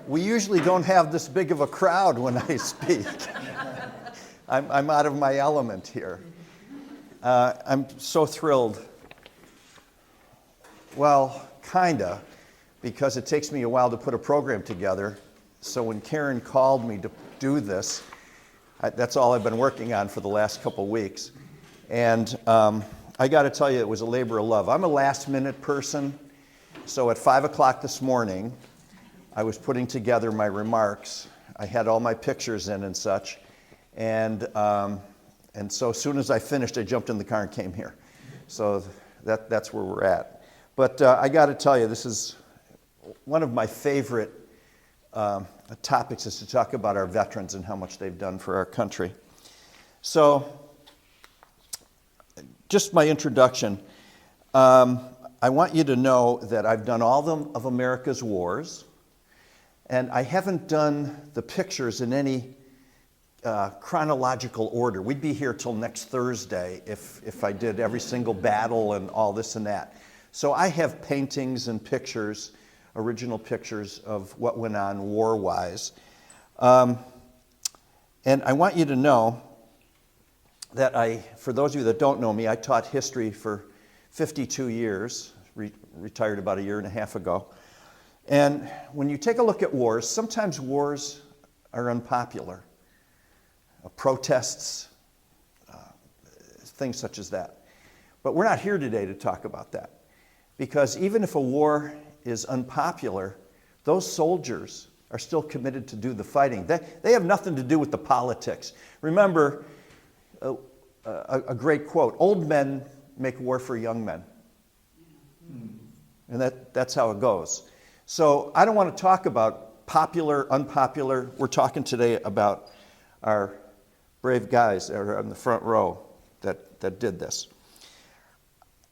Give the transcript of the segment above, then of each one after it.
We usually don't have this big of a crowd when I speak. I'm out of my element here. I'm so thrilled. Well, kinda, because it takes me a while to put a program together. So when Karen called me to do this, that's all I've been working on for the last couple weeks. And I got to tell you, it was a labor of love. I'm a last-minute person, so at 5 o'clock this morning, I was putting together my remarks. I had all my pictures in and such, and so as soon as I finished, I jumped in the car and came here. So that's where we're at. But I got to tell you, this is one of my favorite topics, is to talk about our veterans and how much they've done for our country. So, just my introduction. I want you to know that I've done all of America's wars, and I haven't done the pictures in any chronological order. We'd be here till next Thursday if I did every single battle and all this and that. So I have paintings and pictures, original pictures of what went on war-wise. And I want you to know that for those of you that don't know me, I taught history for 52 years, retired about a year and a half ago. And when you take a look at wars, sometimes wars are unpopular. Protests, things such as that. But we're not here today to talk about that. Because even if a war is unpopular, those soldiers are still committed to do the fighting. They have nothing to do with the politics. Remember a great quote, old men make war for young men. And that's how it goes. So I don't want to talk about popular, unpopular. We're talking today about our brave guys that are on the front row that did this.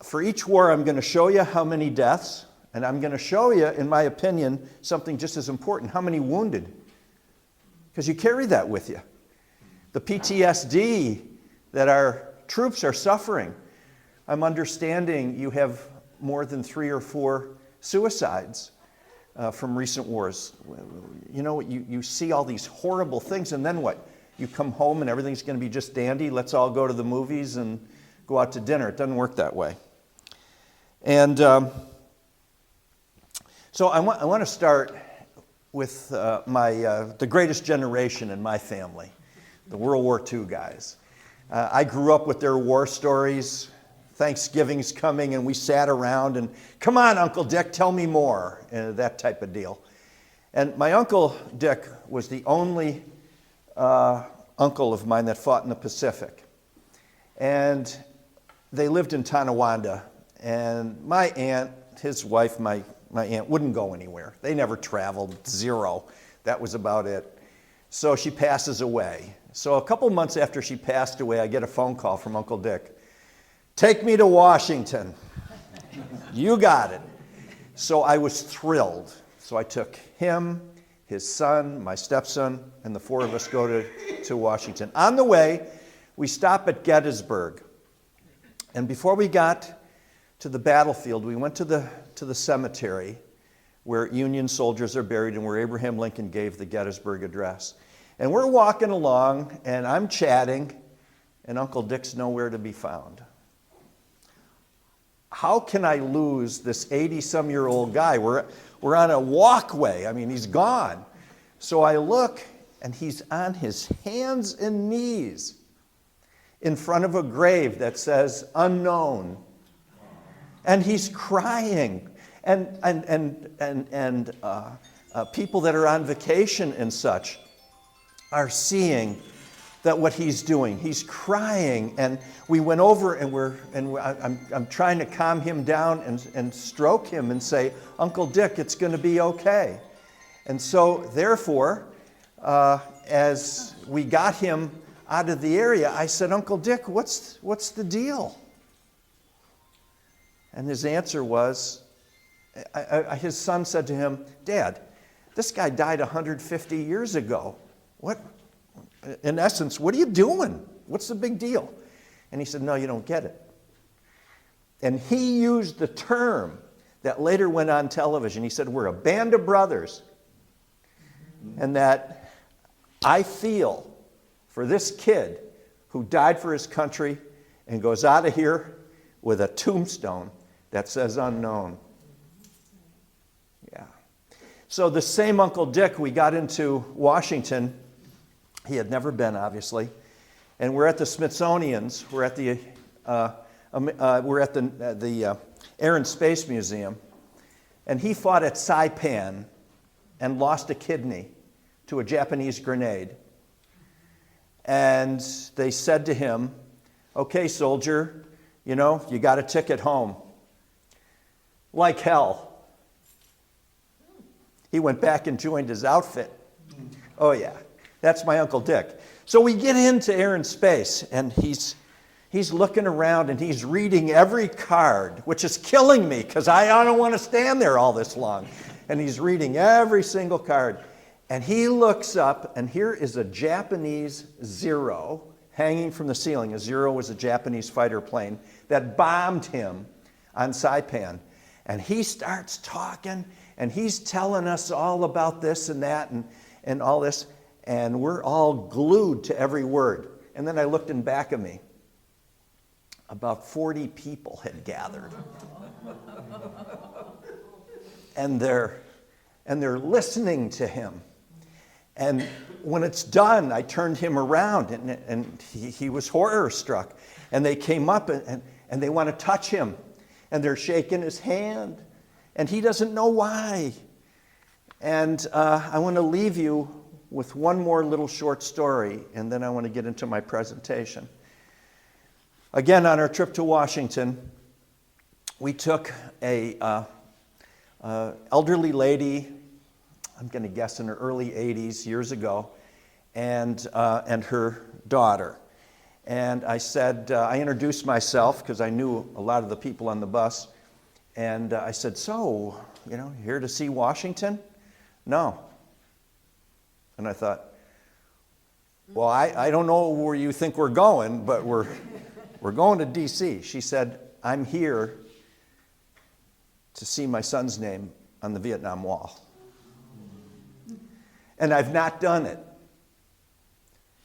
For each war, I'm going to show you how many deaths, and I'm going to show you, in my opinion, something just as important, how many wounded. Because you carry that with you. The PTSD that our troops are suffering. I'm understanding you have more than 3 or 4 suicides from recent wars. You know, you see all these horrible things, and then what? You come home and everything's going to be just dandy. Let's all go to the movies and go out to dinner. It doesn't work that way. And so I want to start with the greatest generation in my family, the World War II guys. I grew up with their war stories. Thanksgiving's coming, and we sat around and, come on, Uncle Dick, tell me more, that type of deal. And my Uncle Dick was the only uncle of mine that fought in the Pacific. And they lived in Tonawanda. And my aunt, his wife, my aunt, wouldn't go anywhere. They never traveled, 0. That was about it. So she passes away. So a couple months after she passed away, I get a phone call from Uncle Dick. Take me to Washington. You got it. So I was thrilled. So I took him, his son, my stepson, and the 4 of us go to Washington. On the way, we stop at Gettysburg. And before we got to the battlefield, we went to the cemetery where Union soldiers are buried and where Abraham Lincoln gave the Gettysburg Address. And we're walking along, and I'm chatting, and Uncle Dick's nowhere to be found. How can I lose this 80-some-year-old guy? We're on a walkway. I mean, he's gone. So I look, and he's on his hands and knees in front of a grave that says, unknown. And he's crying. And people that are on vacation and such are seeing that what he's doing. He's crying, and we went over, and I'm trying to calm him down and stroke him and say, Uncle Dick, it's going to be okay. And so, therefore, as we got him out of the area, I said, Uncle Dick, what's the deal? And his answer was, his son said to him, Dad, this guy died 150 years ago. What? In essence, what are you doing? What's the big deal? And he said, no, you don't get it. And he used the term that later went on television. He said, we're a band of brothers. And that I feel for this kid who died for his country and goes out of here with a tombstone that says unknown. Yeah. So the same Uncle Dick, we got into Washington. He had never been, obviously. And we're at the Smithsonian's. We're at the Air and Space Museum. And he fought at Saipan and lost a kidney to a Japanese grenade. And they said to him, "Okay, soldier, you got a ticket home." Like hell. He went back and joined his outfit. Oh yeah, that's my Uncle Dick. So we get into Air and Space, and he's looking around and he's reading every card, which is killing me because I don't want to stand there all this long. And he's reading every single card. And he looks up, and here is a Japanese Zero hanging from the ceiling. A Zero was a Japanese fighter plane that bombed him on Saipan. And he starts talking, and he's telling us all about this and that and all this. And we're all glued to every word. And then I looked in back of me. About 40 people had gathered. And they're listening to him. And when it's done, I turned him around, and he was horror struck. And they came up, and they want to touch him. And they're shaking his hand. And he doesn't know why. And I want to leave you with one more little short story, and then I want to get into my presentation. Again, on our trip to Washington, we took a elderly lady, I'm going to guess in her early 80s, years ago, and her daughter. And I said, I introduced myself because I knew a lot of the people on the bus. And I said, "So, here to see Washington?" "No." And I thought, well, I don't know where you think we're going, but we're going to D.C. She said, "I'm here to see my son's name on the Vietnam Wall. And I've not done it."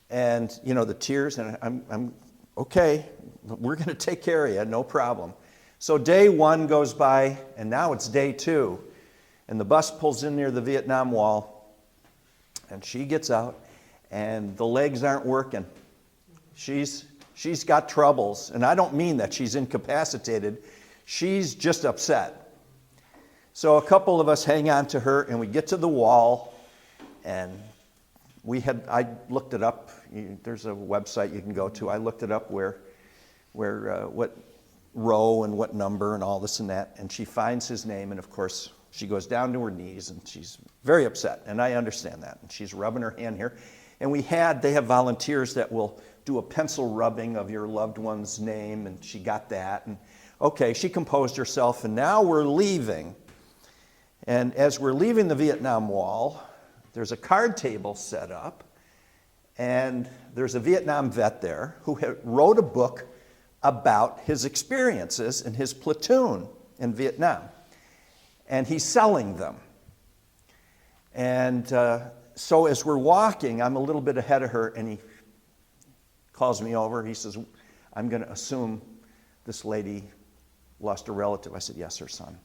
And, the tears, and I'm okay, we're going to take care of you, no problem. So day one goes by, and now it's day two. And the bus pulls in near the Vietnam Wall, and she gets out, and the legs aren't working. She's got troubles, and I don't mean that she's incapacitated. She's just upset. So a couple of us hang on to her, and we get to the wall, and I looked it up. There's a website you can go to. I looked it up where what row and what number and all this and that, and she finds his name, and of course she goes down to her knees, and she's very upset, and I understand that. And she's rubbing her hand here, and they have volunteers that will do a pencil rubbing of your loved one's name, and she got that, and okay, she composed herself, and now we're leaving. And as we're leaving the Vietnam Wall, there's a card table set up, and there's a Vietnam vet there who wrote a book about his experiences in his platoon in Vietnam. And he's selling them. And so as we're walking, I'm a little bit ahead of her, and he calls me over. He says, "I'm going to assume this lady lost a relative." I said, "Yes, her son."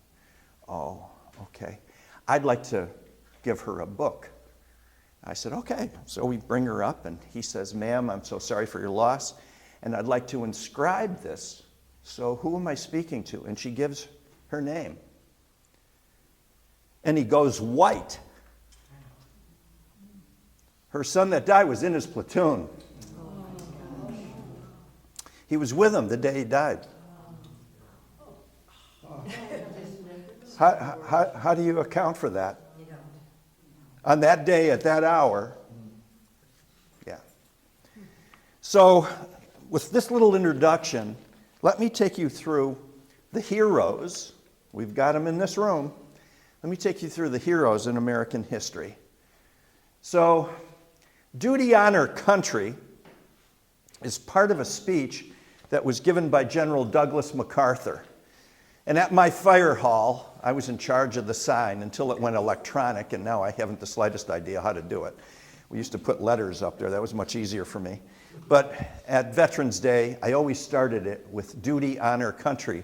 "Oh, okay. I'd like to give her a book." I said, "Okay." So we bring her up, and he says, "Ma'am, I'm so sorry for your loss, and I'd like to inscribe this. So who am I speaking to?" And she gives her name. And he goes white. Her son that died was in his platoon. He was with him the day he died. How do you account for that? On that day, at that hour. Yeah. So, with this little introduction, let me take you through the heroes. We've got them in this room. Let me take you through the heroes in American history. So, duty, honor, country is part of a speech that was given by General Douglas MacArthur. And at my fire hall, I was in charge of the sign until it went electronic, and now I haven't the slightest idea how to do it. We used to put letters up there. That was much easier for me. But at Veterans Day, I always started it with duty, honor, country.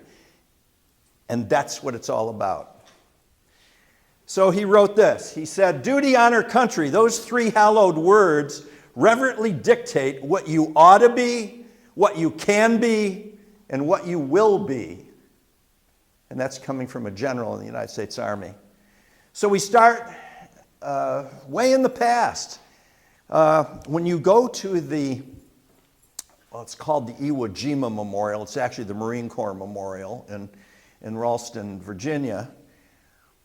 And that's what it's all about. So he wrote this. He said, duty, honor, country, those three hallowed words reverently dictate what you ought to be, what you can be, and what you will be. And that's coming from a general in the United States Army. So we start way in the past. When you go to it's called the Iwo Jima Memorial. It's actually the Marine Corps Memorial in Ralston, Virginia.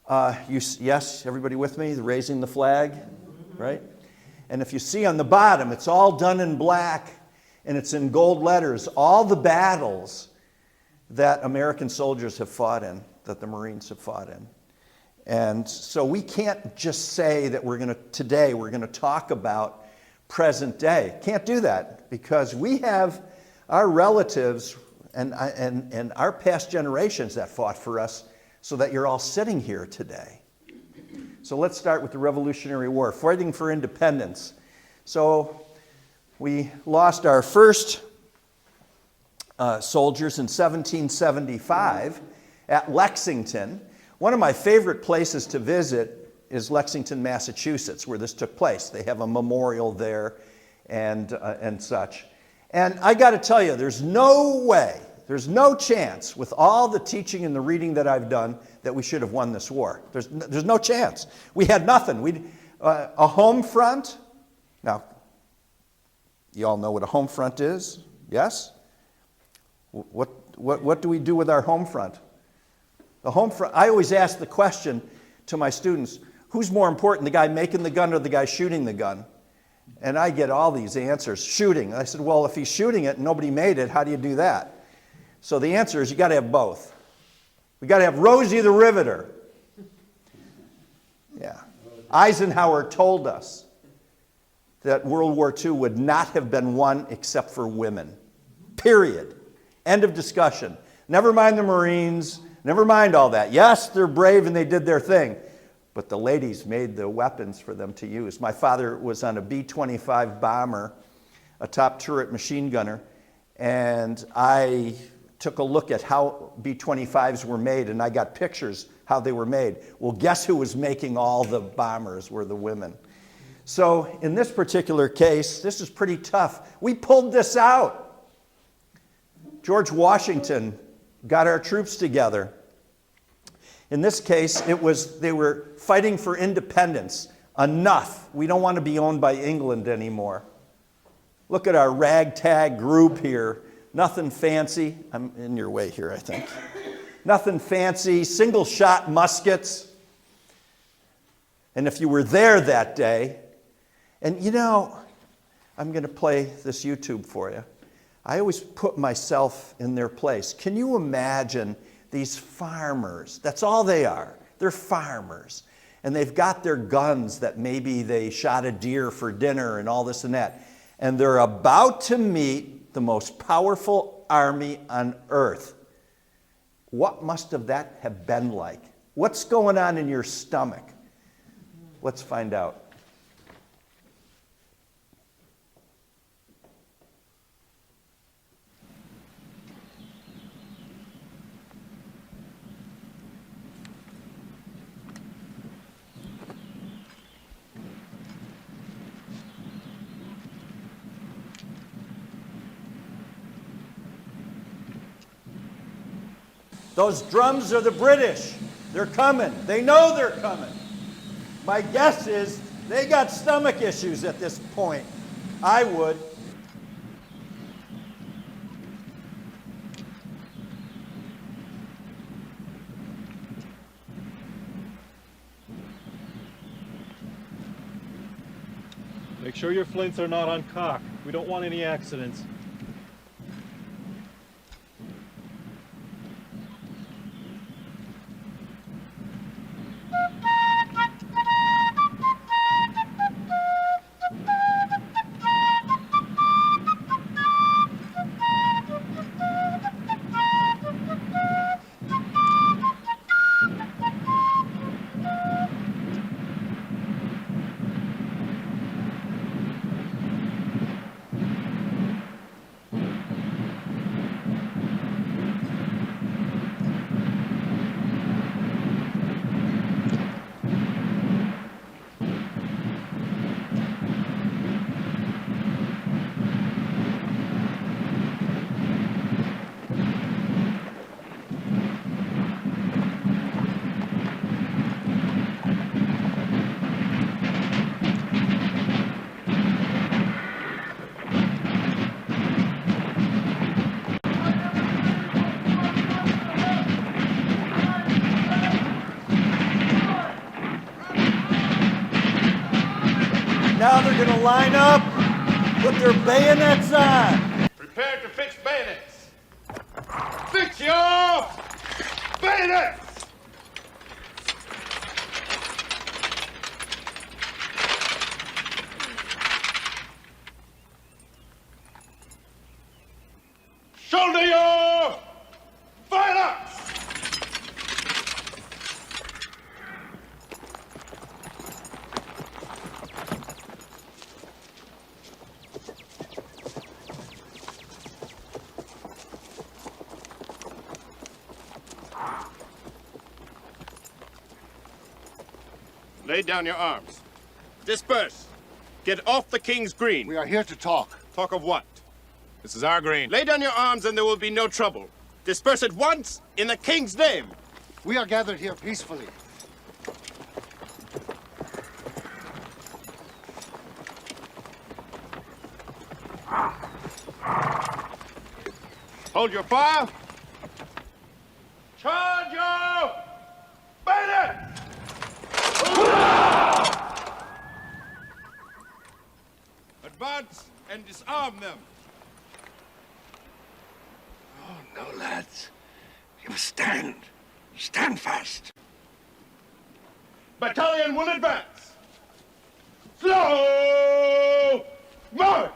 Yes, everybody with me? Raising the flag, right? And if you see on the bottom, it's all done in black, and it's in gold letters, all the battles that American soldiers have fought in, that the Marines have fought in. And so we can't just say that today we're going to talk about present day. Can't do that, because we have our relatives and our past generations that fought for us, so that you're all sitting here today. So let's start with the Revolutionary War, fighting for independence. So we lost our first soldiers in 1775 at Lexington. One of my favorite places to visit is Lexington, Massachusetts, where this took place. They have a memorial there and such. And I got to tell you, there's no way, there's no chance with all the teaching and the reading that I've done that we should have won this war. There's no chance. We had nothing. A home front. Now, you all know what a home front is, yes? What do we do with our home front? The home front, I always ask the question to my students, who's more important, the guy making the gun or the guy shooting the gun? And I get all these answers, shooting. I said, well, if he's shooting it and nobody made it, how do you do that? So the answer is you got to have both. We got to have Rosie the Riveter. Yeah. Eisenhower told us that World War II would not have been won except for women. Period. End of discussion. Never mind the Marines, never mind all that. Yes, they're brave and they did their thing, but the ladies made the weapons for them to use. My father was on a B-25 bomber, a top turret machine gunner, and I took a look at how B-25s were made, and I got pictures how they were made. Well, guess who was making all the bombers were the women. So in this particular case, this is pretty tough. We pulled this out. George Washington got our troops together. In this case, they were fighting for independence. Enough. We don't want to be owned by England anymore. Look at our ragtag group here. Nothing fancy. I'm in your way here, I think. Nothing fancy. Single-shot muskets. And if you were there that day, and you know, I'm going to play this YouTube for you. I always put myself in their place. Can you imagine these farmers? That's all they are. They're farmers. And they've got their guns that maybe they shot a deer for dinner and all this and that. And they're about to meet the most powerful army on earth. What must that have been like? What's going on in your stomach? Let's find out. Those drums are the British. They're coming. They know they're coming. My guess is they got stomach issues at this point. I would. Make sure your flints are not on cock. We don't want any accidents. line up, put their bayonets on. Prepare to fix bayonets. Fix your bayonets! Shoulder your violence! Lay down your arms. Disperse. Get off the King's Green. We are here to talk. Talk of what? This is our green. Lay down your arms and there will be no trouble. Disperse at once in the King's name. We are gathered here peacefully. Hold your fire. Charge your bayonet! Advance and disarm them. Oh, no, lads. You must stand. Stand fast. Battalion will advance. Slow march!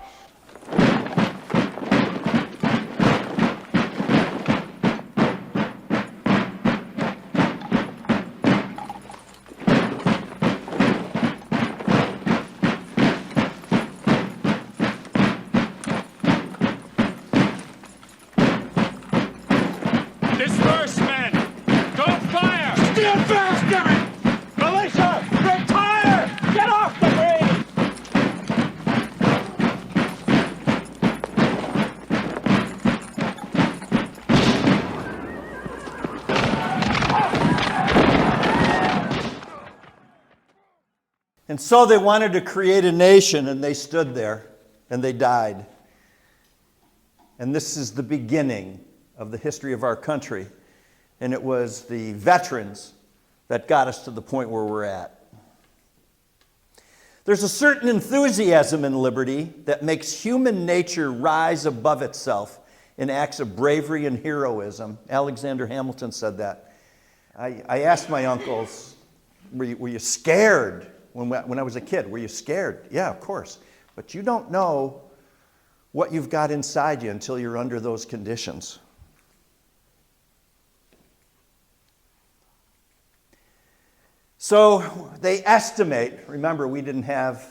Disperse, men! Don't fire! Stand fast, Derek! Militia, retire! Get off the green! And so they wanted to create a nation, and they stood there, and they died. And this is the beginning of the history of our country. And it was the veterans that got us to the point where we're at. There's a certain enthusiasm in liberty that makes human nature rise above itself in acts of bravery and heroism. Alexander Hamilton said that. I asked my uncles, were you scared when I was a kid? Were you scared? Yeah, of course. But you don't know what you've got inside you until you're under those conditions. So they estimate, remember we didn't have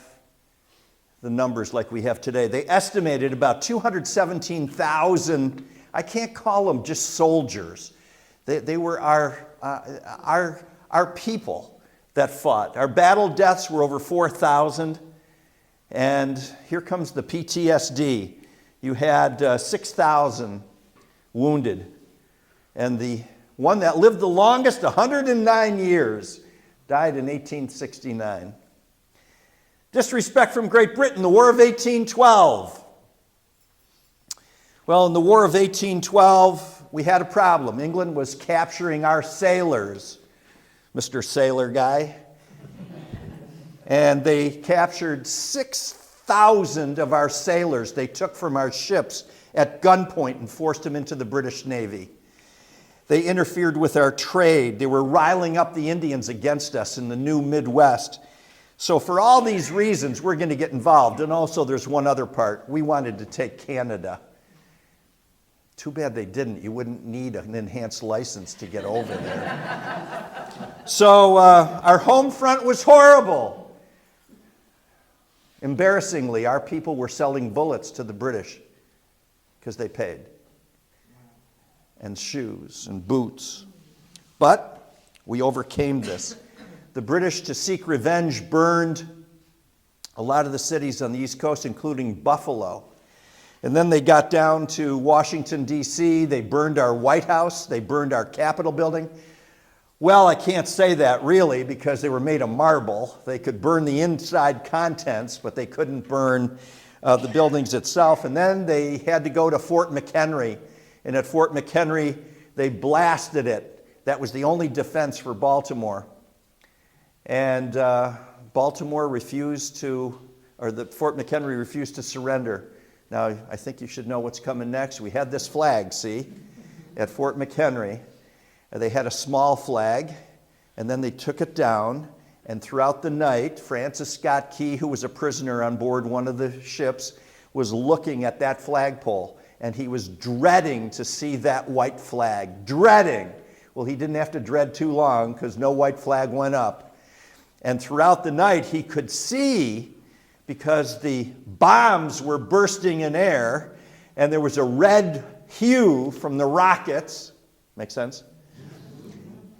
the numbers like we have today, they estimated about 217,000, I can't call them just soldiers. They were our people that fought. Our battle deaths were over 4,000. And here comes the PTSD. You had 6,000 wounded. And the one that lived the longest, 109 years, died in 1869. Disrespect from Great Britain, the War of 1812. Well, in the War of 1812, we had a problem. England was capturing our sailors, Mr. Sailor Guy. And they captured 6,000 of our sailors they took from our ships at gunpoint and forced them into the British Navy. They interfered with our trade. They were riling up the Indians against us in the new Midwest. So for all these reasons, we're going to get involved. And also there's one other part. We wanted to take Canada. Too bad they didn't. You wouldn't need an enhanced license to get over there. So our home front was horrible. Embarrassingly, our people were selling bullets to the British because they paid. And shoes and boots. But we overcame this. The British, to seek revenge, burned a lot of the cities on the East Coast, including Buffalo. And then they got down to Washington, D.C. They burned our White House. They burned our Capitol building. Well, I can't say that really because they were made of marble. They could burn the inside contents, but they couldn't burn the buildings itself. And then they had to go to Fort McHenry. And at Fort McHenry, they blasted it. That was the only defense for Baltimore. And Baltimore refused to Fort McHenry refused to surrender. Now, I think you should know what's coming next. We had this flag, see, at Fort McHenry. They had a small flag, and then they took it down, and throughout the night, Francis Scott Key, who was a prisoner on board one of the ships, was looking at that flagpole, and he was dreading to see that white flag. Dreading! Well, he didn't have to dread too long because no white flag went up. And throughout the night, he could see, because the bombs were bursting in air, and there was a red hue from the rockets. Make sense?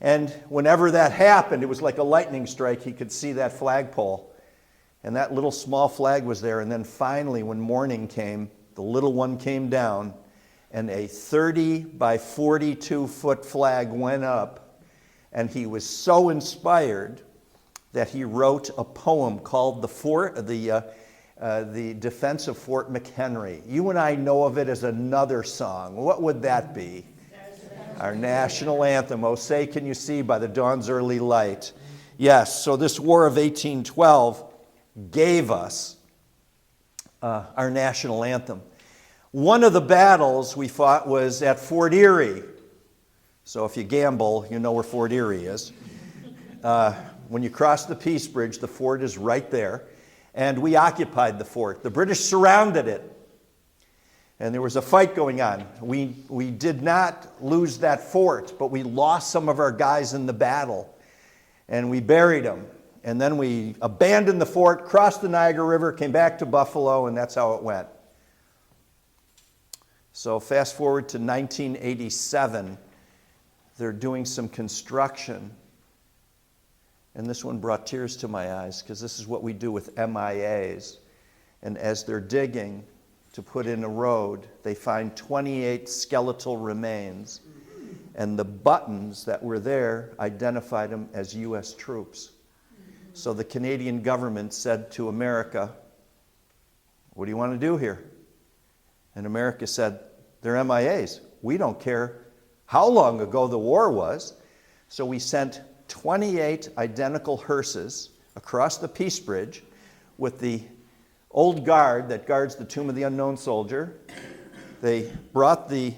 And whenever that happened, it was like a lightning strike. He could see that flagpole. And that little small flag was there. And then finally, when morning came, the little one came down, and a 30 by 42 foot flag went up. And he was so inspired that he wrote a poem called the Defense of Fort McHenry. You and I know of it as another song. What would that be? Our national anthem, "Oh Say Can You See by the Dawn's Early Light." Yes, so this War of 1812 gave us our national anthem. One of the battles we fought was at Fort Erie. So if you gamble, you know where Fort Erie is. When you cross the Peace Bridge, the fort is right there. And we occupied the fort. The British surrounded it. And there was a fight going on. We did not lose that fort, but we lost some of our guys in the battle. And we buried them. And then we abandoned the fort, crossed the Niagara River, came back to Buffalo, and that's how it went. So fast forward to 1987. They're doing some construction. And this one brought tears to my eyes, because this is what we do with MIAs. And as they're digging to put in a road, they find 28 skeletal remains. And the buttons that were there identified them as U.S. troops. So the Canadian government said to America, "What do you want to do here?" And America said, "They're MIAs. We don't care how long ago the war was." So we sent 28 identical hearses across the Peace Bridge with the old guard that guards the Tomb of the Unknown Soldier. They brought the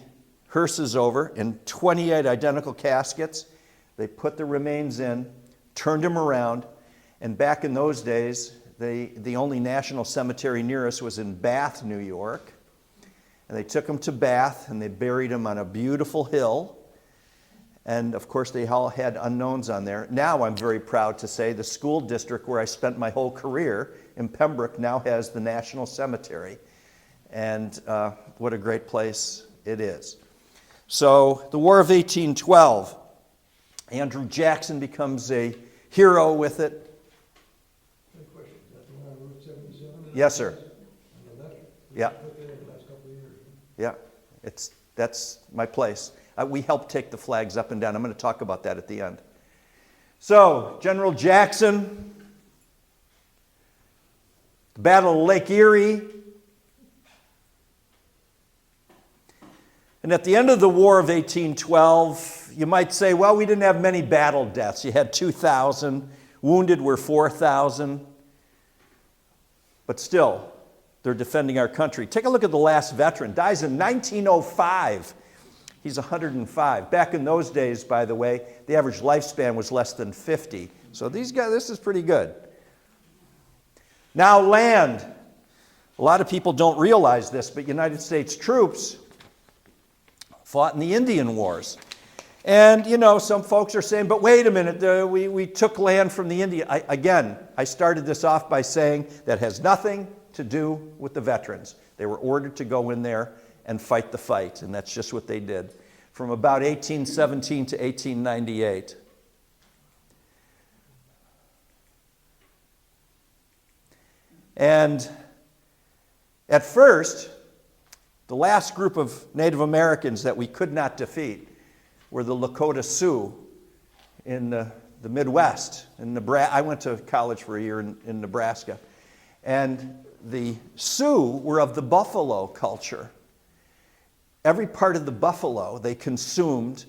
hearses over in 28 identical caskets. They put the remains in, turned them around, and back in those days, the only national cemetery near us was in Bath, New York. And they took them to Bath, and they buried them on a beautiful hill. And of course, they all had unknowns on there. Now I'm very proud to say the school district where I spent my whole career in Pembroke now has the National Cemetery. And what a great place it is. So the War of 1812, Andrew Jackson becomes a hero with it. Yes, sir. Yeah. Yeah, that's my place. We helped take the flags up and down. I'm going to talk about that at the end. So, General Jackson, the Battle of Lake Erie. And at the end of the War of 1812, you might say, well, we didn't have many battle deaths. You had 2,000. Wounded were 4,000. But still, they're defending our country. Take a look at the last veteran. Dies in 1905. He's 105. Back in those days, by the way, the average lifespan was less than 50. So these guys, this is pretty good. Now land. A lot of people don't realize this, but United States troops fought in the Indian Wars. And, you know, some folks are saying, but wait a minute, we took land from the Indian. I started this off by saying that has nothing to do with the veterans. They were ordered to go in there and fight the fight, and that's just what they did from about 1817 to 1898. And at first, the last group of Native Americans that we could not defeat were the Lakota Sioux in the Midwest. In Nebraska. I went to college for a year in Nebraska. And the Sioux were of the buffalo culture. Every part of the buffalo they consumed.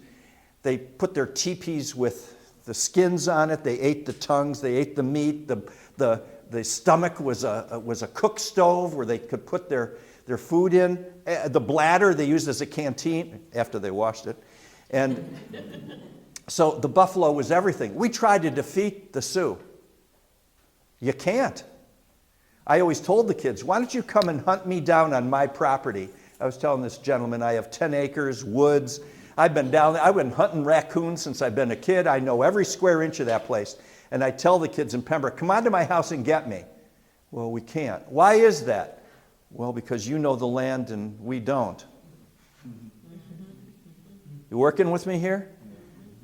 They put their teepees with the skins on it. They ate the tongues. They ate the meat. The the stomach was a cook stove where they could put their food in. The bladder they used as a canteen after they washed it. And so the buffalo was everything. We tried to defeat the Sioux. You can't. I always told the kids, why don't you come and hunt me down on my property? I was telling this gentleman, I have 10 acres, woods. I've been down there. I've been hunting raccoons since I've been a kid. I know every square inch of that place. And I tell the kids in Pembroke, come on to my house and get me. Well, we can't. Why is that? Well, because you know the land and we don't. You working with me here?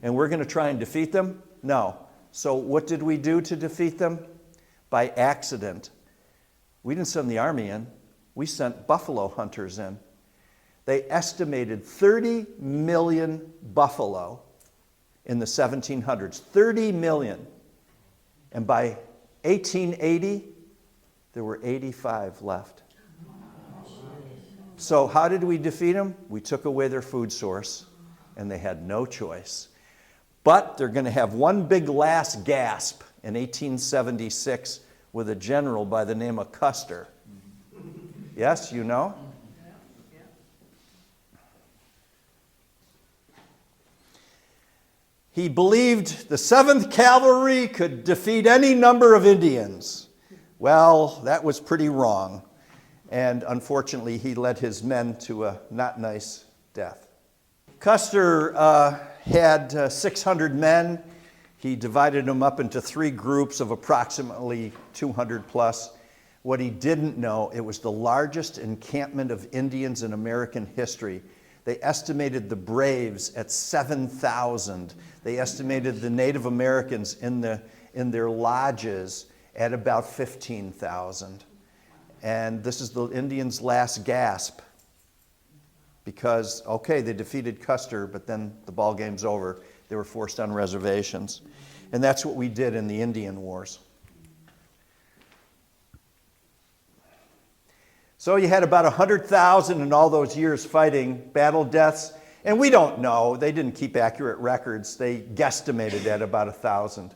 And we're going to try and defeat them? No. So what did we do to defeat them? By accident. We didn't send the army in. We sent buffalo hunters in. They estimated 30 million buffalo in the 1700s. 30 million. And by 1880, there were 85 left. So how did we defeat them? We took away their food source, and they had no choice. But they're going to have one big last gasp in 1876 with a general by the name of Custer. Yes, you know? He believed the 7th Cavalry could defeat any number of Indians. Well, that was pretty wrong. And unfortunately, he led his men to a not nice death. Custer had 600 men. He divided them up into 3 groups of approximately 200 plus. What he didn't know, it was the largest encampment of Indians in American history. They estimated the braves at 7,000. They estimated the Native Americans in their lodges at about 15,000. And this is the Indians' last gasp. Because, okay, they defeated Custer, but then the ball game's over. They were forced on reservations. And that's what we did in the Indian Wars. So you had about 100,000 in all those years fighting, battle deaths. And we don't know. They didn't keep accurate records. They guesstimated at about 1,000.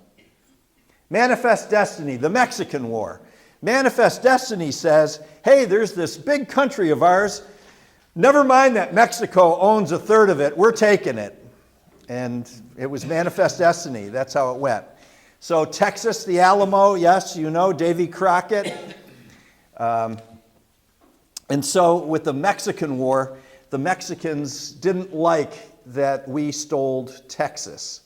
Manifest Destiny, the Mexican War. Manifest Destiny says, hey, there's this big country of ours. Never mind that Mexico owns 1/3 of it. We're taking it. And it was Manifest Destiny. That's how it went. So Texas, the Alamo, yes, you know, Davy Crockett. And so with the Mexican War, the Mexicans didn't like that we stole Texas.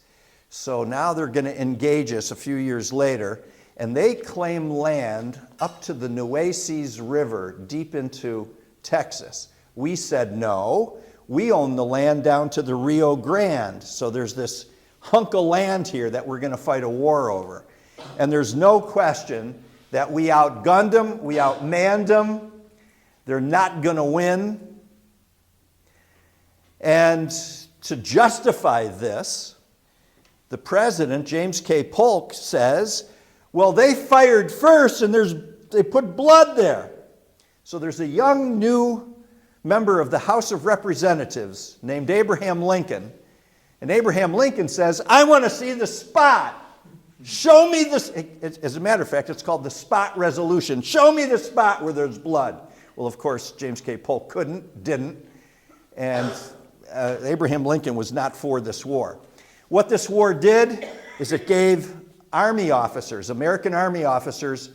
So now they're going to engage us a few years later, and they claim land up to the Nueces River deep into Texas. We said no. We own the land down to the Rio Grande. So there's this hunk of land here that we're going to fight a war over. And there's no question that we outgunned them, we outmanned them. They're not going to win. And to justify this, the president, James K. Polk, says, well, they fired first and they put blood there. So there's a young new member of the House of Representatives named Abraham Lincoln. And Abraham Lincoln says, I want to see the spot. Show me this. As a matter of fact, it's called the spot resolution. Show me the spot where there's blood. Well, of course, James K. Polk didn't. And Abraham Lincoln was not for this war. What this war did is it gave Army officers, American Army officers,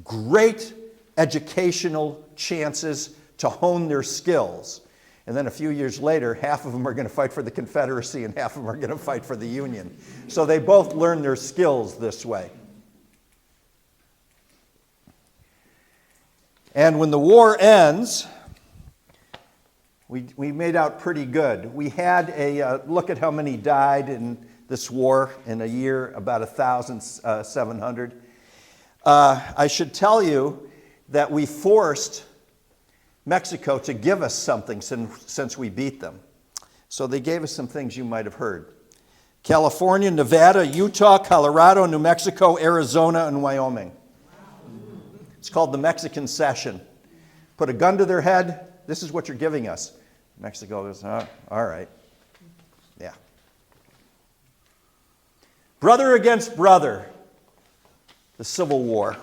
great educational chances to hone their skills. And then a few years later, half of them are going to fight for the Confederacy and half of them are going to fight for the Union. So they both learned their skills this way. And when the war ends, we made out pretty good. We had a look at how many died in this war in a year, about 1,700. I should tell you that we forced Mexico to give us something since we beat them. So they gave us some things you might have heard. California, Nevada, Utah, Colorado, New Mexico, Arizona, and Wyoming. It's called the Mexican Cession. Put a gun to their head. This is what you're giving us. Mexico goes, oh, all right. Yeah. Brother against brother. The Civil War.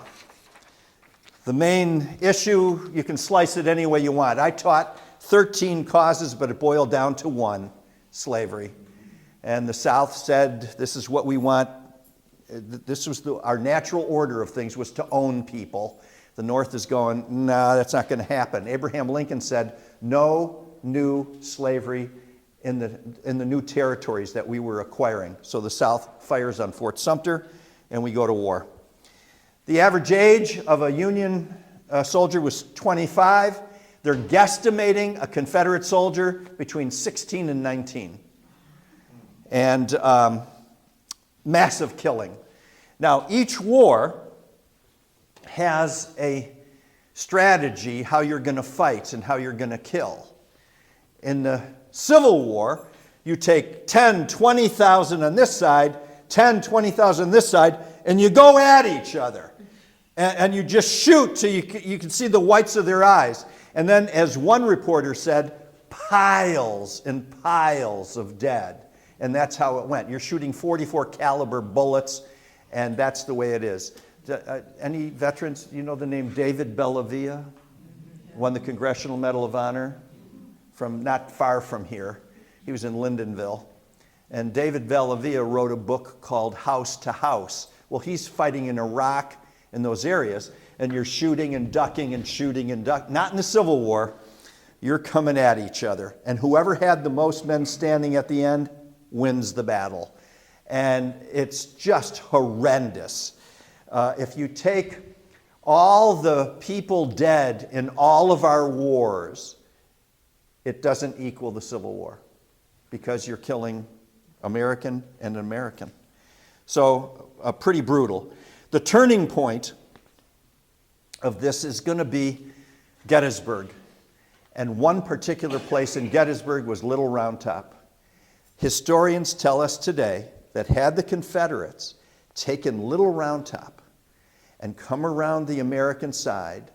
The main issue, you can slice it any way you want. I taught 13 causes, but it boiled down to one, slavery. And the South said, this is what we want. This was our natural order of things, was to own people. The North is going, no, that's not going to happen. Abraham Lincoln said, no new slavery in the new territories that we were acquiring. So the South fires on Fort Sumter, and we go to war. The average age of a Union soldier was 25. They're guesstimating a Confederate soldier between 16 and 19. And massive killing. Now, each war has a strategy how you're going to fight and how you're going to kill. In the Civil War, you take 10, 20,000 on this side, 10, 20,000 on this side, and you go at each other. And you just shoot till you can see the whites of their eyes. And then, as one reporter said, piles and piles of dead. And that's how it went. You're shooting 44 caliber bullets, and that's the way it is. Any veterans, you know the name David Bellavia? Won the Congressional Medal of Honor from not far from here. He was in Lyndonville. And David Bellavia wrote a book called House to House. Well, he's fighting in Iraq, in those areas, and you're shooting and ducking and shooting and ducking. Not in the Civil War. You're coming at each other. And whoever had the most men standing at the end wins the battle. And it's just horrendous. If you take all the people dead in all of our wars, it doesn't equal the Civil War because you're killing American and American. So pretty brutal. The turning point of this is going to be Gettysburg. And one particular place in Gettysburg was Little Round Top. Historians tell us today that had the Confederates taken Little Round Top and come around the American side,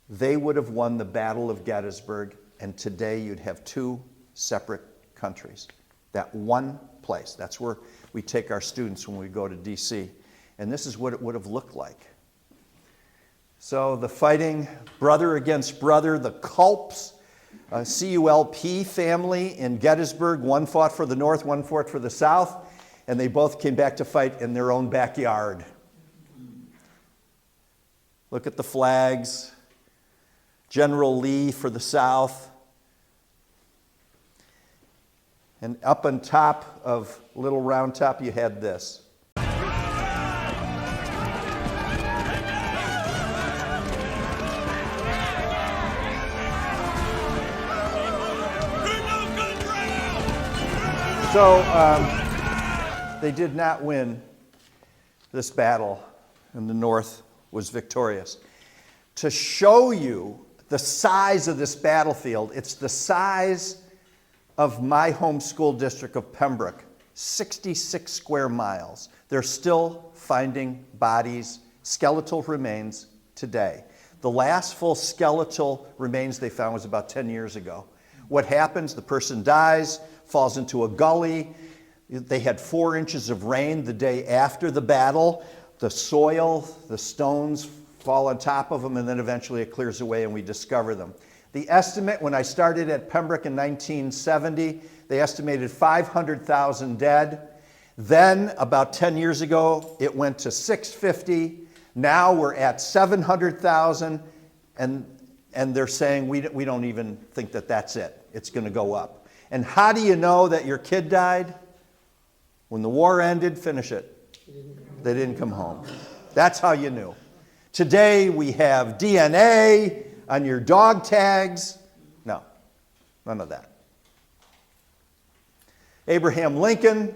they would have won the Battle of Gettysburg, and today you'd have two separate countries. That one place. That's where we take our students when we go to D.C. And this is what it would have looked like. So the fighting, brother against brother, the Culps, C-U-L-P family in Gettysburg, one fought for the North, one fought for the South, and they both came back to fight in their own backyard. Look at the flags. General Lee for the South. And up on top of Little Round Top, you had this. So they did not win this battle, and the North was victorious. To show you the size of this battlefield, it's the size of my home school district of Pembroke, 66 square miles. They're still finding bodies, skeletal remains today. The last full skeletal remains they found was about 10 years ago. What happens? The person dies, falls into a gully. They had 4 inches of rain the day after the battle. The soil, the stones fall on top of them, and then eventually it clears away and we discover them. The estimate, when I started at Pembroke in 1970, they estimated 500,000 dead. Then, about 10 years ago, it went to 650. Now we're at 700,000, and they're saying we don't even think that that's it. It's going to go up. And how do you know that your kid died? When the war ended, finish it. They didn't come home. That's how you knew. Today we have DNA on your dog tags. No, none of that. Abraham Lincoln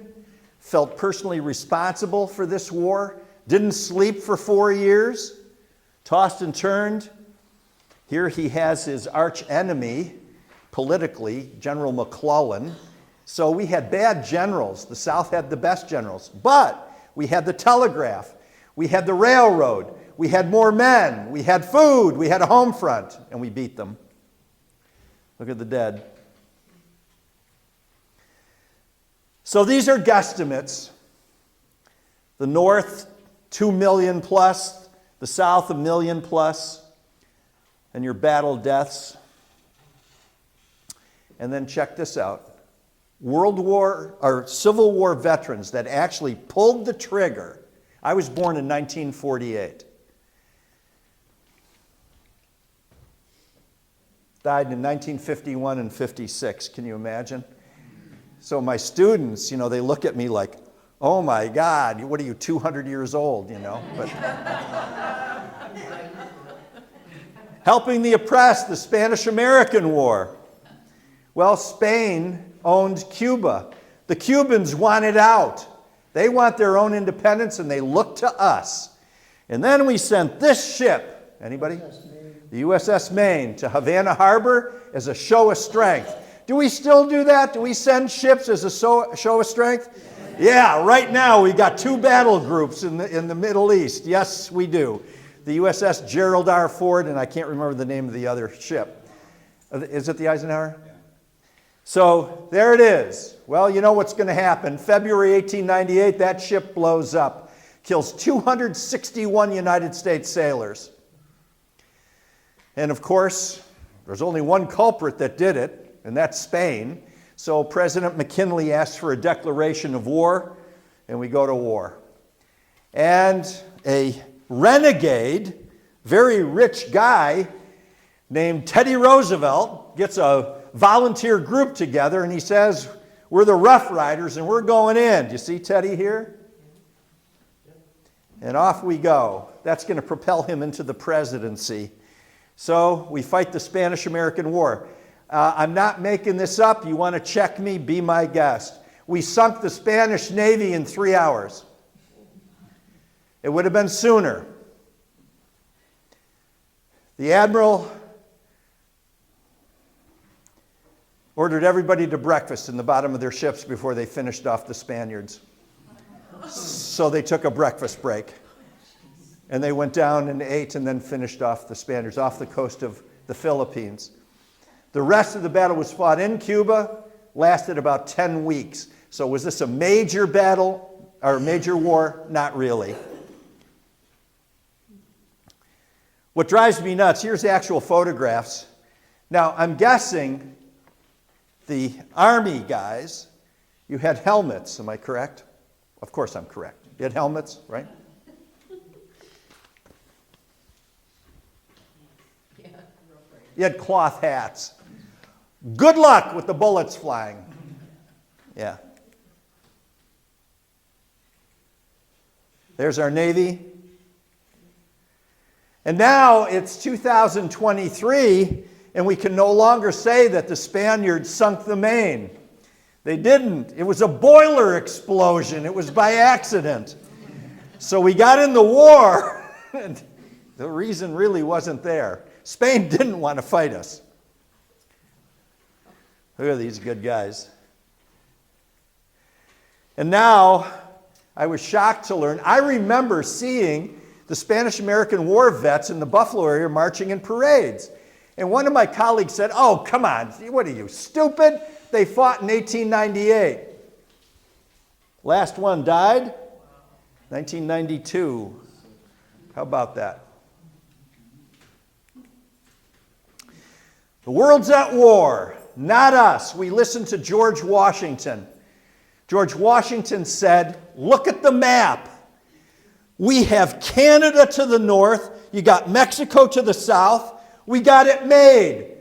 felt personally responsible for this war, didn't sleep for 4 years, tossed and turned. Here he has his arch enemy, politically, General McClellan. So we had bad generals. The South had the best generals. But we had the telegraph. We had the railroad. We had more men. We had food. We had a home front. And we beat them. Look at the dead. So these are guesstimates. The North, 2 million plus. The South, 1 million plus. and your battle deaths. And then check this out. World War or Civil War veterans that actually pulled the trigger. I was born in 1948. Died in 1951 and 56. Can you imagine? So my students, they look at me like, oh my God, what are you, 200 years old, But helping the oppressed, the Spanish-American War. Well, Spain owned Cuba. The Cubans wanted out. They want their own independence, and they look to us. And then we sent this ship, anybody? The USS Maine to Havana Harbor as a show of strength. Do we still do that? Do we send ships as a show of strength? Yeah, right now we got 2 battle groups in the Middle East. Yes, we do. The USS Gerald R. Ford, and I can't remember the name of the other ship. Is it the Eisenhower? Yeah. So there it is. Well, you know what's going to happen. February 1898, that ship blows up. Kills 261 United States sailors. And of course, there's only one culprit that did it, and that's Spain. So President McKinley asked for a declaration of war, and we go to war. And a renegade, very rich guy named Teddy Roosevelt gets a volunteer group together, and he says, we're the Rough Riders, and we're going in. Do you see Teddy here? And off we go. That's going to propel him into the presidency. So we fight the Spanish-American War. I'm not making this up. You want to check me? Be my guest. We sunk the Spanish Navy in 3 hours. It would have been sooner. The admiral ordered everybody to breakfast in the bottom of their ships before they finished off the Spaniards. So they took a breakfast break. And they went down and ate and then finished off the Spaniards off the coast of the Philippines. The rest of the battle was fought in Cuba, lasted about 10 weeks. So was this a major battle or a major war? Not really. What drives me nuts, here's the actual photographs. Now, I'm guessing the Army guys, you had helmets, am I correct? Of course I'm correct. You had helmets, right? You had cloth hats. Good luck with the bullets flying. Yeah. There's our Navy. And now it's 2023, and we can no longer say that the Spaniards sunk the Maine. They didn't. It was a boiler explosion. It was by accident. So we got in the war, and the reason really wasn't there. Spain didn't want to fight us. Look at these good guys. And now, I was shocked to learn, I remember seeing the Spanish-American War vets in the Buffalo area marching in parades. And one of my colleagues said, oh, come on, what are you, stupid? They fought in 1898. Last one died, 1992. How about that? The world's at war, not us. We listened to George Washington. George Washington said, look at the map. We have Canada to the north. You got Mexico to the south. We got it made.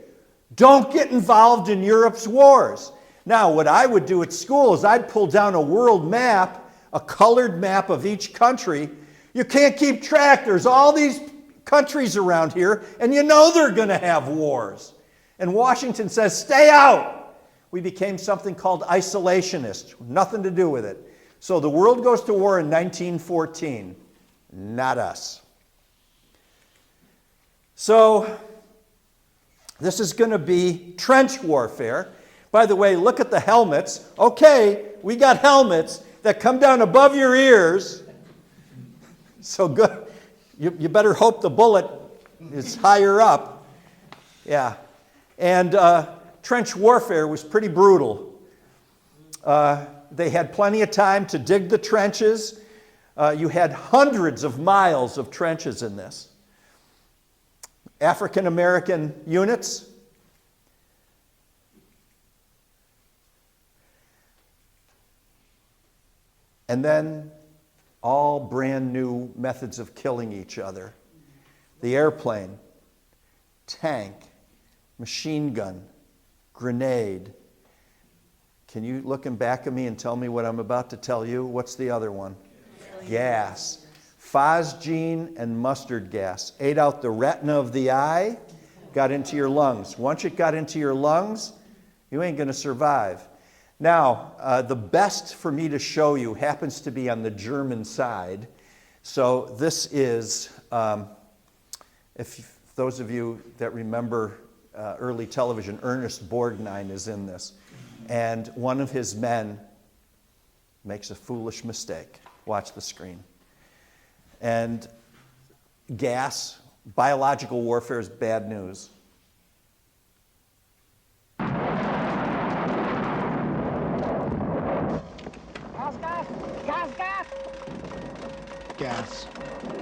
Don't get involved in Europe's wars. Now, what I would do at school is I'd pull down a world map, a colored map of each country. You can't keep track. There's all these countries around here, and you know they're going to have wars. And Washington says, stay out. We became something called isolationists. Nothing to do with it. So the world goes to war in 1914. Not us. So this is going to be trench warfare. By the way, look at the helmets. Okay, we got helmets that come down above your ears. So good. You better hope the bullet is higher up. Yeah. And trench warfare was pretty brutal. They had plenty of time to dig the trenches. You had hundreds of miles of trenches in this. African American units. And then all brand new methods of killing each other. The airplane, tank, machine gun, grenade. Can you looking back at me and tell me what I'm about to tell you? What's the other one? Gas. Phosgene and mustard gas. Ate out the retina of the eye, got into your lungs. Once it got into your lungs, you ain't going to survive. Now, the best for me to show you happens to be on the German side. So this is, if those of you that remember early television, Ernest Borgnine is in this. And one of his men makes a foolish mistake. Watch the screen. And gas, biological warfare is bad news. Gas,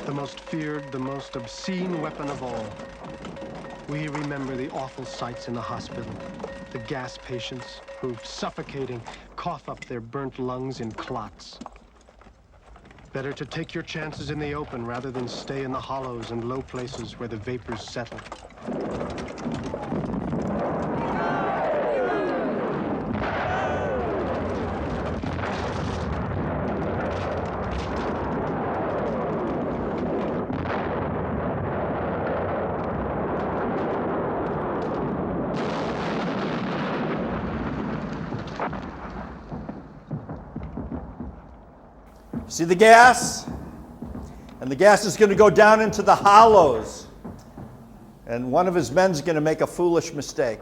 the most feared, the most obscene weapon of all. We remember the awful sights in the hospital. The gas patients who, suffocating, cough up their burnt lungs in clots. Better to take your chances in the open rather than stay in the hollows and low places where the vapors settle. See the gas? And the gas is going to go down into the hollows. And one of his men's going to make a foolish mistake.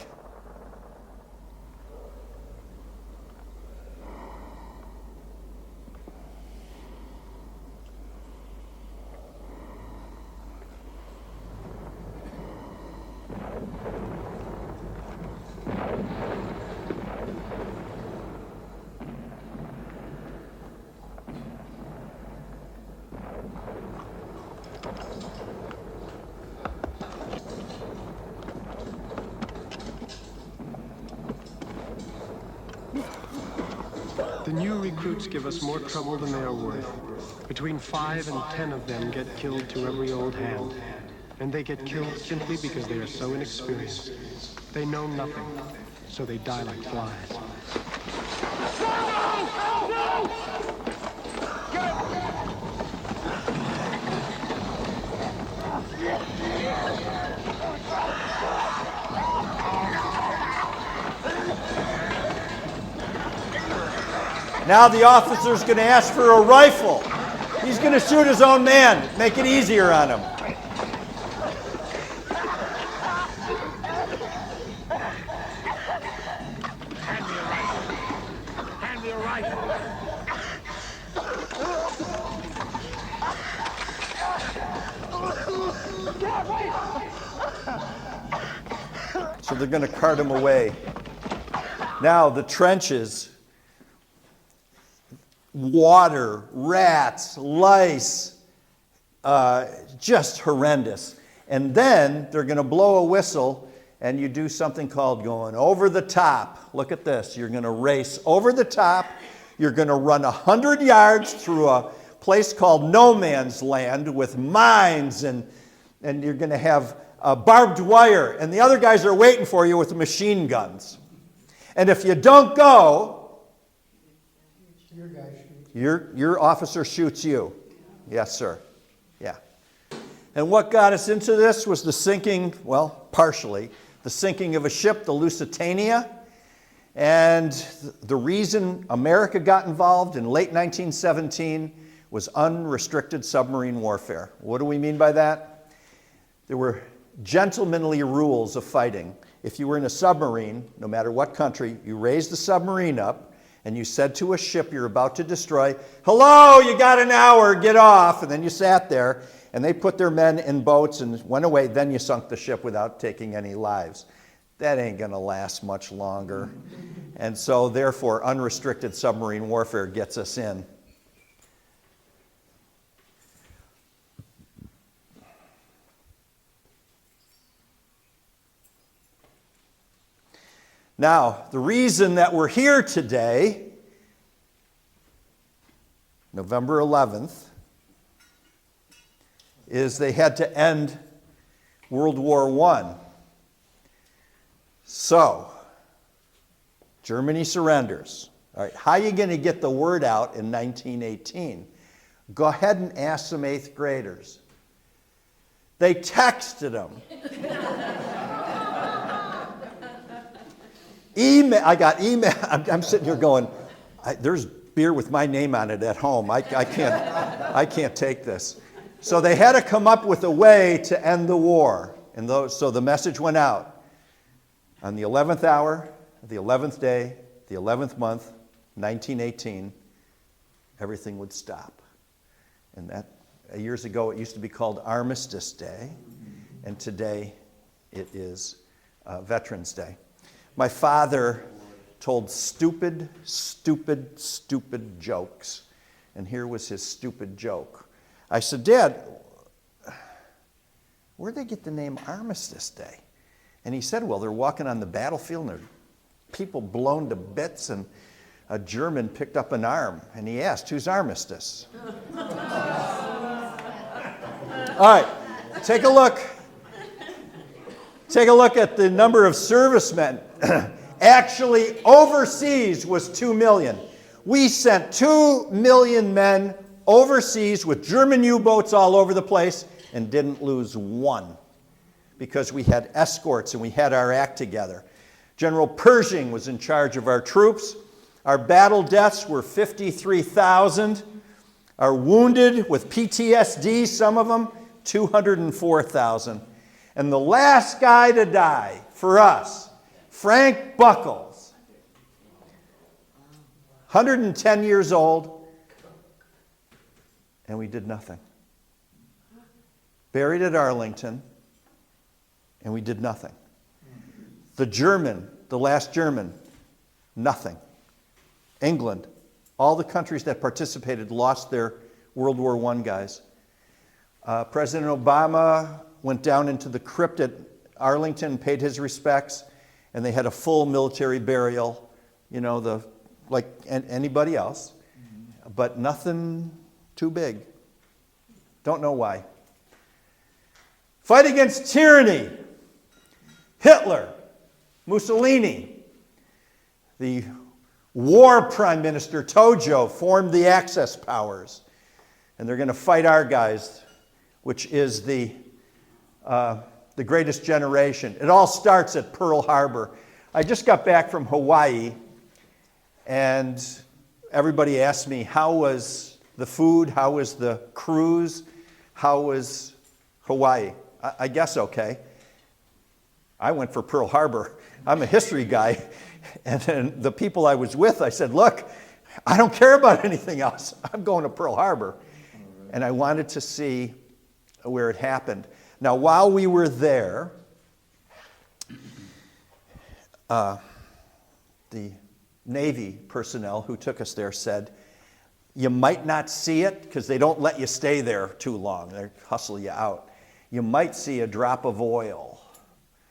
The new recruits give us more trouble than they are worth. Between 5 and 10 of them get killed to every old hand. And they get killed simply because they are so inexperienced. They know nothing, so they die like flies. Now the officer's going to ask for a rifle. He's going to shoot his own man, make it easier on him. Hand me a rifle. So they're going to cart him away. Now the trenches. Water, rats, lice, just horrendous. And then they're going to blow a whistle and you do something called going over the top. Look at this. You're going to race over the top. You're going to run 100 yards through a place called no man's land with mines and you're going to have barbed wire. And the other guys are waiting for you with machine guns. And if you don't go, your officer shoots you. Yes, sir. Yeah. And what got us into this was the sinking, well, partially, the sinking of a ship, the Lusitania. And the reason America got involved in late 1917 was unrestricted submarine warfare. What do we mean by that? There were gentlemanly rules of fighting. If you were in a submarine, no matter what country, you raised the submarine up, and you said to a ship you're about to destroy, "Hello, you got an hour, get off." And then you sat there, and they put their men in boats and went away. Then you sunk the ship without taking any lives. That ain't going to last much longer. And so, therefore, unrestricted submarine warfare gets us in. Now, the reason that we're here today, November 11th, is they had to end World War I. So, Germany surrenders. All right, how are you going to get the word out in 1918? Go ahead and ask some 8th graders. They texted them. I got email. I'm sitting here going, there's beer with my name on it at home. I can't take this. So they had to come up with a way to end the war. And so the message went out. On the 11th hour, the 11th day, the 11th month, 1918, everything would stop. And that, years ago, it used to be called Armistice Day. And today, it is Veterans Day. My father told stupid jokes. And here was his stupid joke. I said, Dad, where'd they get the name Armistice Day? And he said, well, they're walking on the battlefield and there are people blown to bits and a German picked up an arm. And he asked, who's Armistice? All right, take a look. Take a look at the number of servicemen. Actually, overseas was 2 million. We sent 2 million men overseas with German U-boats all over the place and didn't lose one because we had escorts and we had our act together. General Pershing was in charge of our troops. Our battle deaths were 53,000. Our wounded with PTSD, some of them, 204,000. And the last guy to die for us, Frank Buckles, 110 years old, and we did nothing. Buried at Arlington, and we did nothing. The last German, nothing. England, all the countries that participated lost their World War I guys. President Obama went down into the crypt at Arlington and paid his respects, and they had a full military burial, like anybody else, but nothing too big. Don't know why. Fight against tyranny. Hitler, Mussolini, the war prime minister Tojo formed the Axis powers, and they're going to fight our guys, which is the greatest generation. It all starts at Pearl Harbor. I just got back from Hawaii, and everybody asked me, how was the food? How was the cruise? How was Hawaii? I guess okay. I went for Pearl Harbor. I'm a history guy. And then the people I was with, I said, look, I don't care about anything else. I'm going to Pearl Harbor. And I wanted to see where it happened. Now, while we were there, the Navy personnel who took us there said, you might not see it because they don't let you stay there too long. They hustle you out. You might see a drop of oil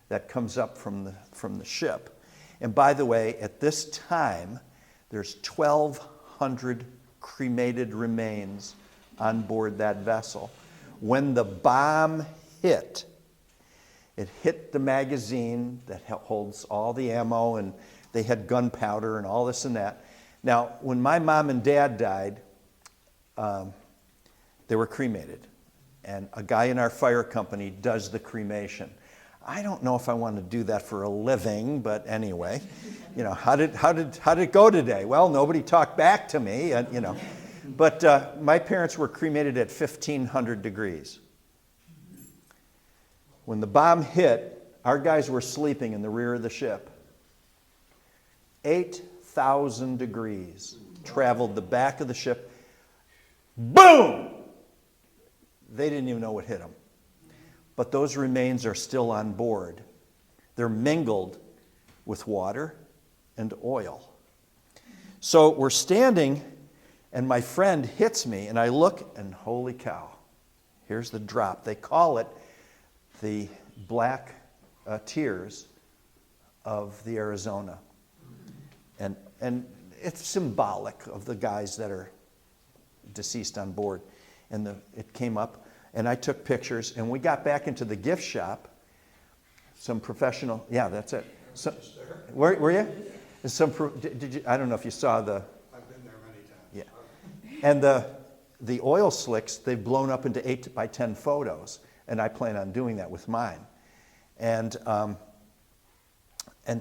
that comes up from the ship. And by the way, at this time, there's 1,200 cremated remains on board that vessel. When the bomb hit, it hit the magazine that holds all the ammo, and they had gunpowder and all this and that. Now, when my mom and dad died, they were cremated. And a guy in our fire company does the cremation. I don't know if I want to do that for a living, but anyway, how did it go today? Well, nobody talked back to me, But my parents were cremated at 1,500 degrees. When the bomb hit, our guys were sleeping in the rear of the ship. 8,000 degrees traveled the back of the ship. Boom! They didn't even know what hit them. But those remains are still on board. They're mingled with water and oil. So we're standing, and my friend hits me, and I look, and holy cow, here's the drop. They call it the black tears of the Arizona. And it's symbolic of the guys that are deceased on board. And it came up, and I took pictures, and we got back into the gift shop. Some professional, yeah, that's it. So, were you? Did you? I don't know if you saw the. I've been there many times. Yeah, and the oil slicks, they've blown up into 8x10 photos, and I plan on doing that with mine. And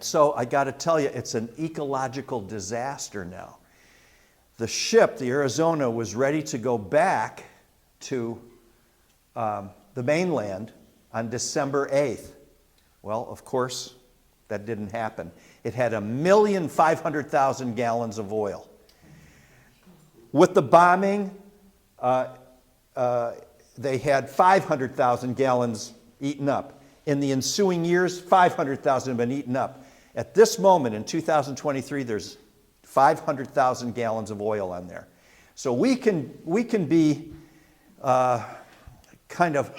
so I got to tell you, it's an ecological disaster now. The ship, the Arizona, was ready to go back to the mainland on December 8th. Well, of course, that didn't happen. It had 1,500,000 gallons of oil. With the bombing, they had 500,000 gallons eaten up. In the ensuing years, 500,000 have been eaten up. At this moment, in 2023, there's 500,000 gallons of oil on there. So we can be kind of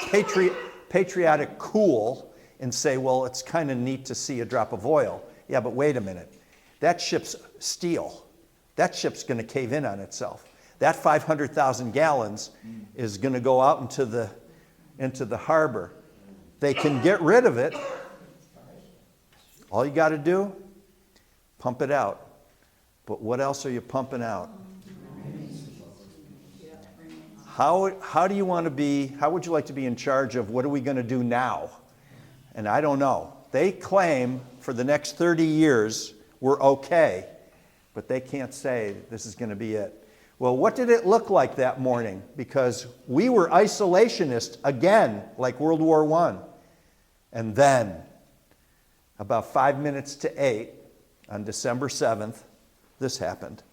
patriotic cool and say, well, it's kind of neat to see a drop of oil. Yeah, but wait a minute. That ship's steel. That ship's going to cave in on itself. That 500,000 gallons is going to go out into the harbor. They can get rid of it. All you got to do, pump it out. But what else are you pumping out? How do you want to be, how would you like to be in charge of what are we going to do now? And I don't know. They claim for the next 30 years we're okay, but they can't say this is going to be it. Well, what did it look like that morning? Because we were isolationist again, like World War I. And then, about 5 minutes to 8, on December 7th, this happened.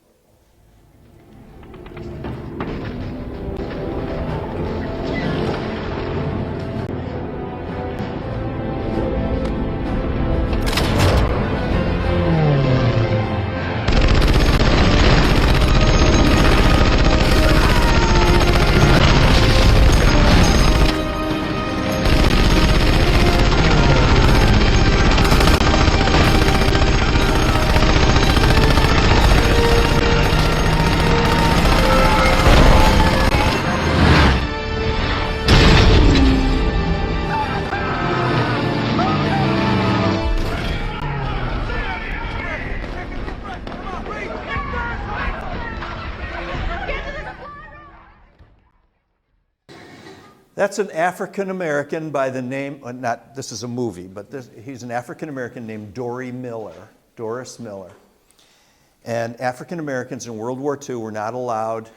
That's an African American by the name, this is a movie, but he's an African American named Doris Miller. And African Americans in World War II were not allowed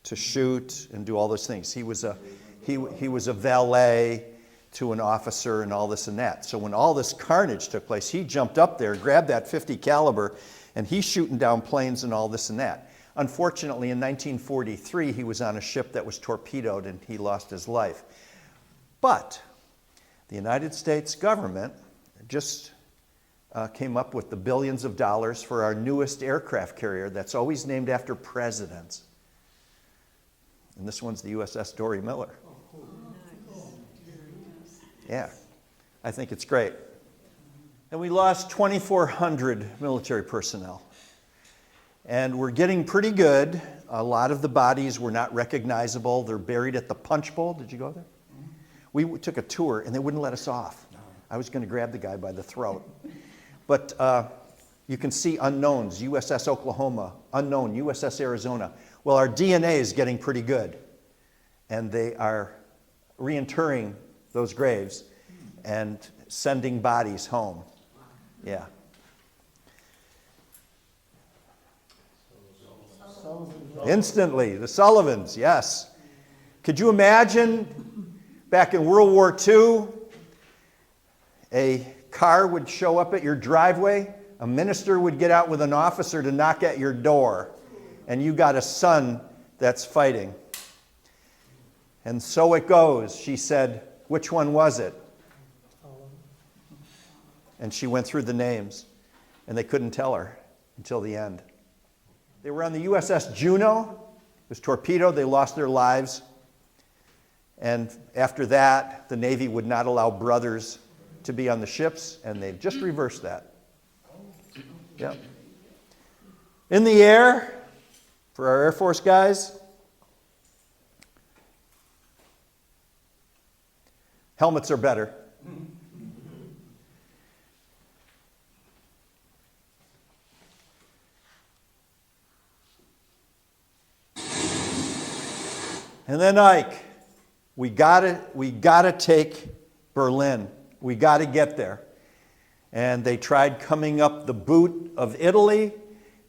to shoot and do all those things. He was a valet to an officer and all this and that. So when all this carnage took place, he jumped up there, grabbed that .50 caliber, and he's shooting down planes and all this and that. Unfortunately, in 1943, he was on a ship that was torpedoed and he lost his life. But the United States government just came up with the billions of dollars for our newest aircraft carrier that's always named after presidents. And this one's the USS Doris Miller. Yeah, I think it's great. And we lost 2,400 military personnel. And we're getting pretty good. A lot of the bodies were not recognizable. They're buried at the Punch Bowl. Did you go there? We took a tour, and they wouldn't let us off. I was going to grab the guy by the throat. But you can see unknowns, USS Oklahoma, unknown, USS Arizona. Well, our DNA is getting pretty good. And they are reinterring those graves and sending bodies home. Yeah. Instantly, the Sullivans, yes. Could you imagine back in World War II, a car would show up at your driveway, a minister would get out with an officer to knock at your door, and you got a son that's fighting. And so it goes. She said, which one was it? And she went through the names, and they couldn't tell her until the end. They were on the USS Juno. It was torpedoed. They lost their lives. And after that, the Navy would not allow brothers to be on the ships, and they've just reversed that. Yep. In the air, for our Air Force guys, helmets are better. And then Ike, we gotta take Berlin. We gotta get there. And they tried coming up the boot of Italy,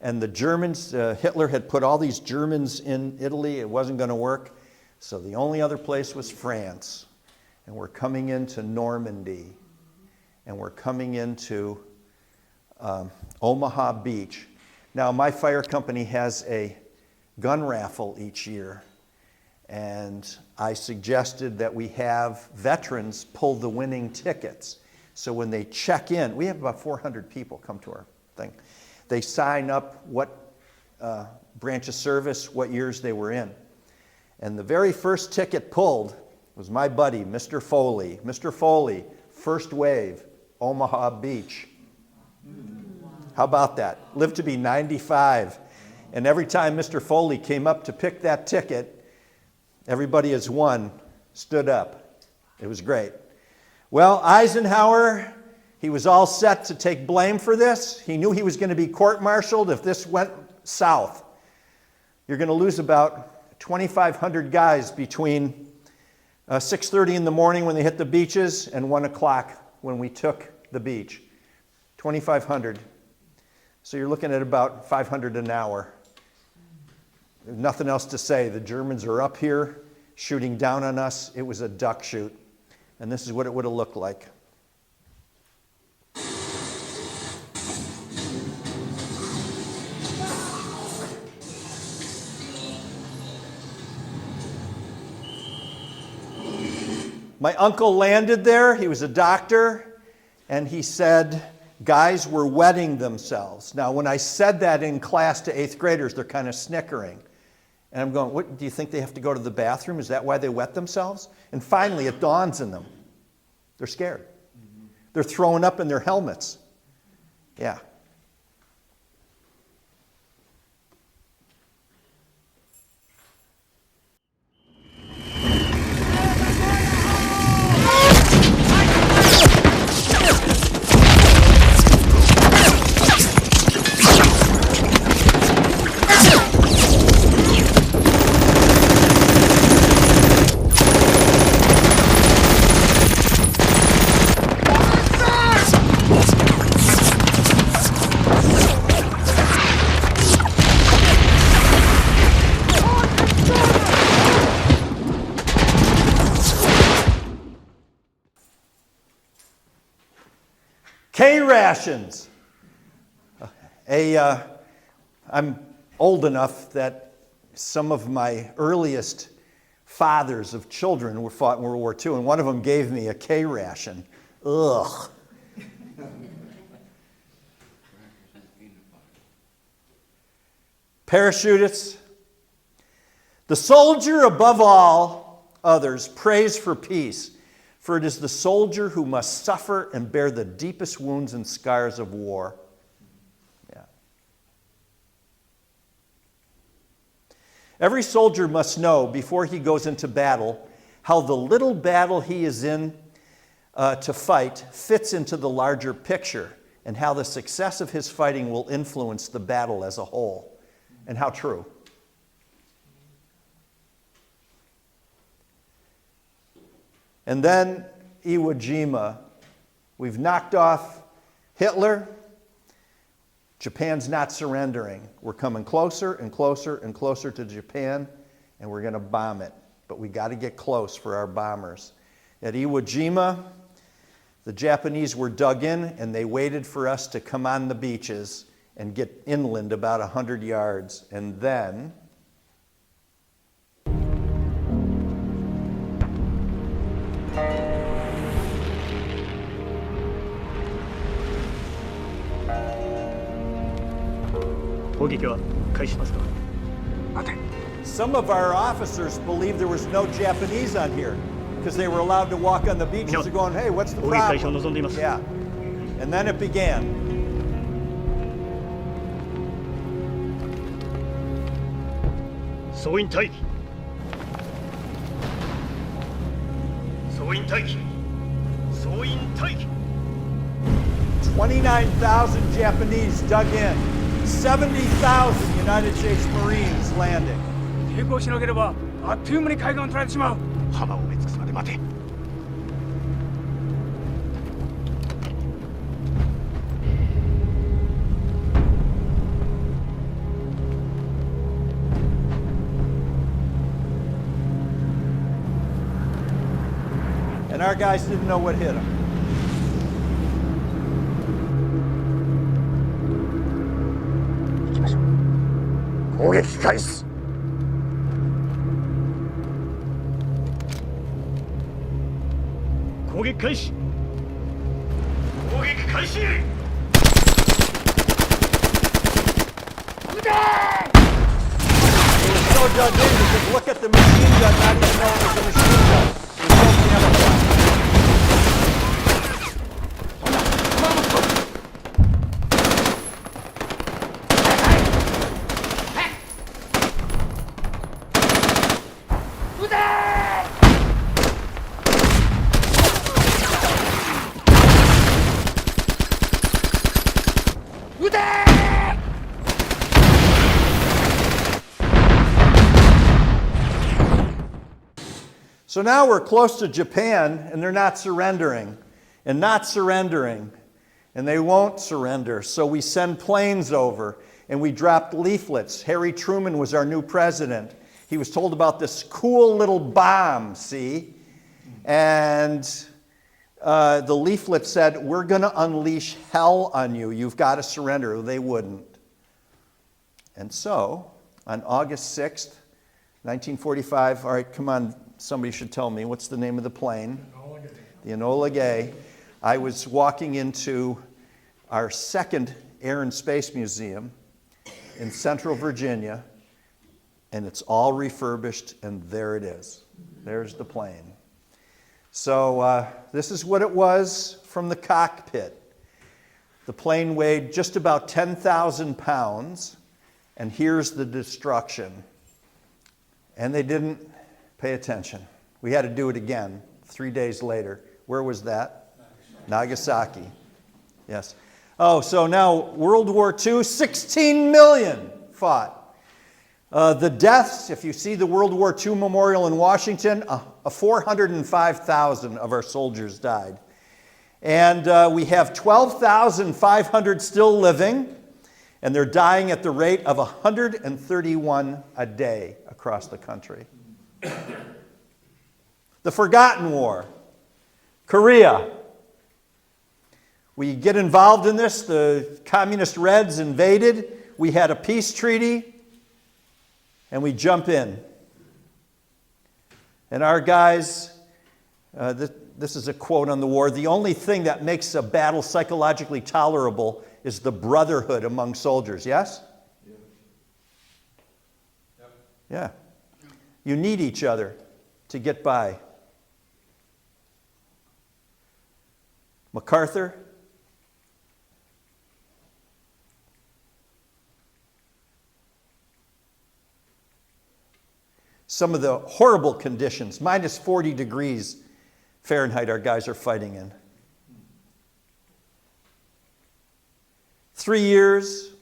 and the Germans, Hitler had put all these Germans in Italy. It wasn't gonna work. So the only other place was France. And we're coming into Normandy. And we're coming into Omaha Beach. Now, my fire company has a gun raffle each year. And I suggested that we have veterans pull the winning tickets. So when they check in, we have about 400 people come to our thing. They sign up what branch of service, what years they were in. And the very first ticket pulled was my buddy, Mr. Foley. Mr. Foley, first wave, Omaha Beach. How about that? Lived to be 95. And every time Mr. Foley came up to pick that ticket, everybody as one stood up. It was great. Well, Eisenhower, he was all set to take blame for this. He knew he was going to be court-martialed if this went south. You're going to lose about 2,500 guys between 6:30 in the morning when they hit the beaches and 1 o'clock when we took the beach. 2,500. So you're looking at about 500 an hour. There's nothing else to say. The Germans are up here shooting down on us. It was a duck shoot. And this is what it would have looked like. My uncle landed there. He was a doctor. And he said, guys were wetting themselves. Now, when I said that in class to 8th graders, they're kind of snickering. And I'm going, what, do you think they have to go to the bathroom? Is that why they wet themselves? And finally, it dawns on them. They're scared. They're throwing up in their helmets. Yeah. K-rations. I'm old enough that some of my earliest fathers of children were fought in World War II, and one of them gave me a K-ration. Ugh. Parachutists. The soldier above all others prays for peace. For it is the soldier who must suffer and bear the deepest wounds and scars of war. Yeah. Every soldier must know before he goes into battle how the little battle he is in to fight fits into the larger picture, and how the success of his fighting will influence the battle as a whole. And how true. And then Iwo Jima. We've knocked off Hitler. Japan's not surrendering. We're coming closer and closer and closer to Japan, and we're going to bomb it. But we got to get close for our bombers. At Iwo Jima, the Japanese were dug in, and they waited for us to come on the beaches and get inland about 100 yards. And then some of our officers believed there was no Japanese on here because they were allowed to walk on the beaches and going, hey, what's the problem? Yeah. And then it began. 総員待機総員待機総員待機 29,000 Japanese dug in. 70,000 United States Marines landing. 抵抗しなければあっという間に海岸を取られてしまう浜を埋め尽くすまで待て And our guys didn't know what hit them. 攻撃開始 攻撃開始攻撃開始 It was so dug in because look at the machine gun, not even know it was a machine gun. It was so camouflaged. So now we're close to Japan, and they're not surrendering, and not surrendering, and they won't surrender. So we send planes over, and we dropped leaflets. Harry Truman was our new president. He was told about this cool little bomb, see? And the leaflet said, "We're going to unleash hell on you. You've got to surrender." They wouldn't. And so, on August 6th, 1945, all right, come on, somebody should tell me, what's the name of the plane? The Enola Gay. I was walking into our second Air and Space Museum in Central Virginia, and it's all refurbished, and there it is. There's the plane. So this is what it was from the cockpit. The plane weighed just about 10,000 pounds, and here's the destruction. And they didn't pay attention. We had to do it again 3 days later. Where was that? Nagasaki. Yes. Oh, so now World War II, 16 million fought. The deaths, if you see the World War II memorial in Washington, 405,000 of our soldiers died. And we have 12,500 still living, and they're dying at the rate of 131 a day across the country. The Forgotten War, Korea. We get involved in this. The communist Reds invaded. We had a peace treaty, and we jump in. And our guys, this is a quote on the war, "The only thing that makes a battle psychologically tolerable is the brotherhood among soldiers." Yes? Yeah. You need each other to get by. MacArthur. Some of the horrible conditions, minus 40 degrees Fahrenheit, our guys are fighting in. 3 years.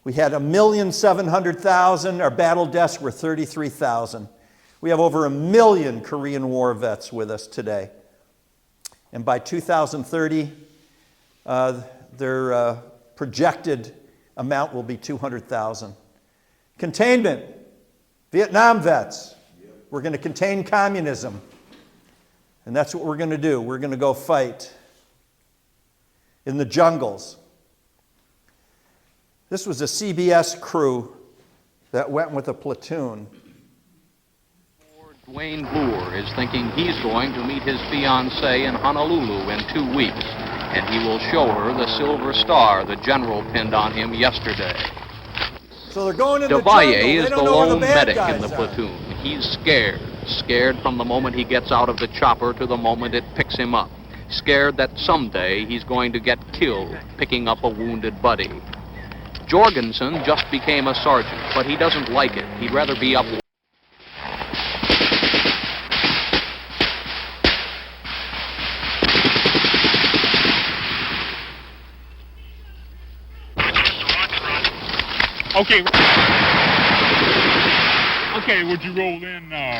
We had 1,700,000. Our battle deaths were 33,000. We have over 1 million Korean War vets with us today. And by 2030, their projected amount will be 200,000. Containment. Vietnam vets. We're going to contain communism. And that's what we're going to do. We're going to go fight in the jungles. This was a CBS crew that went with a platoon. Dwayne Boer is thinking he's going to meet his fiancée in Honolulu in 2 weeks, and he will show her the silver star the general pinned on him yesterday. So they're going in the jungle. DeValle is They the don't know where lone the bad medic in guys the are. platoon. He's scared from the moment he gets out of the chopper to the moment it picks him up. Scared that someday he's going to get killed picking up a wounded buddy. Jorgensen just became a sergeant, but he doesn't like it. He'd rather be up. Okay. Okay, would you roll in a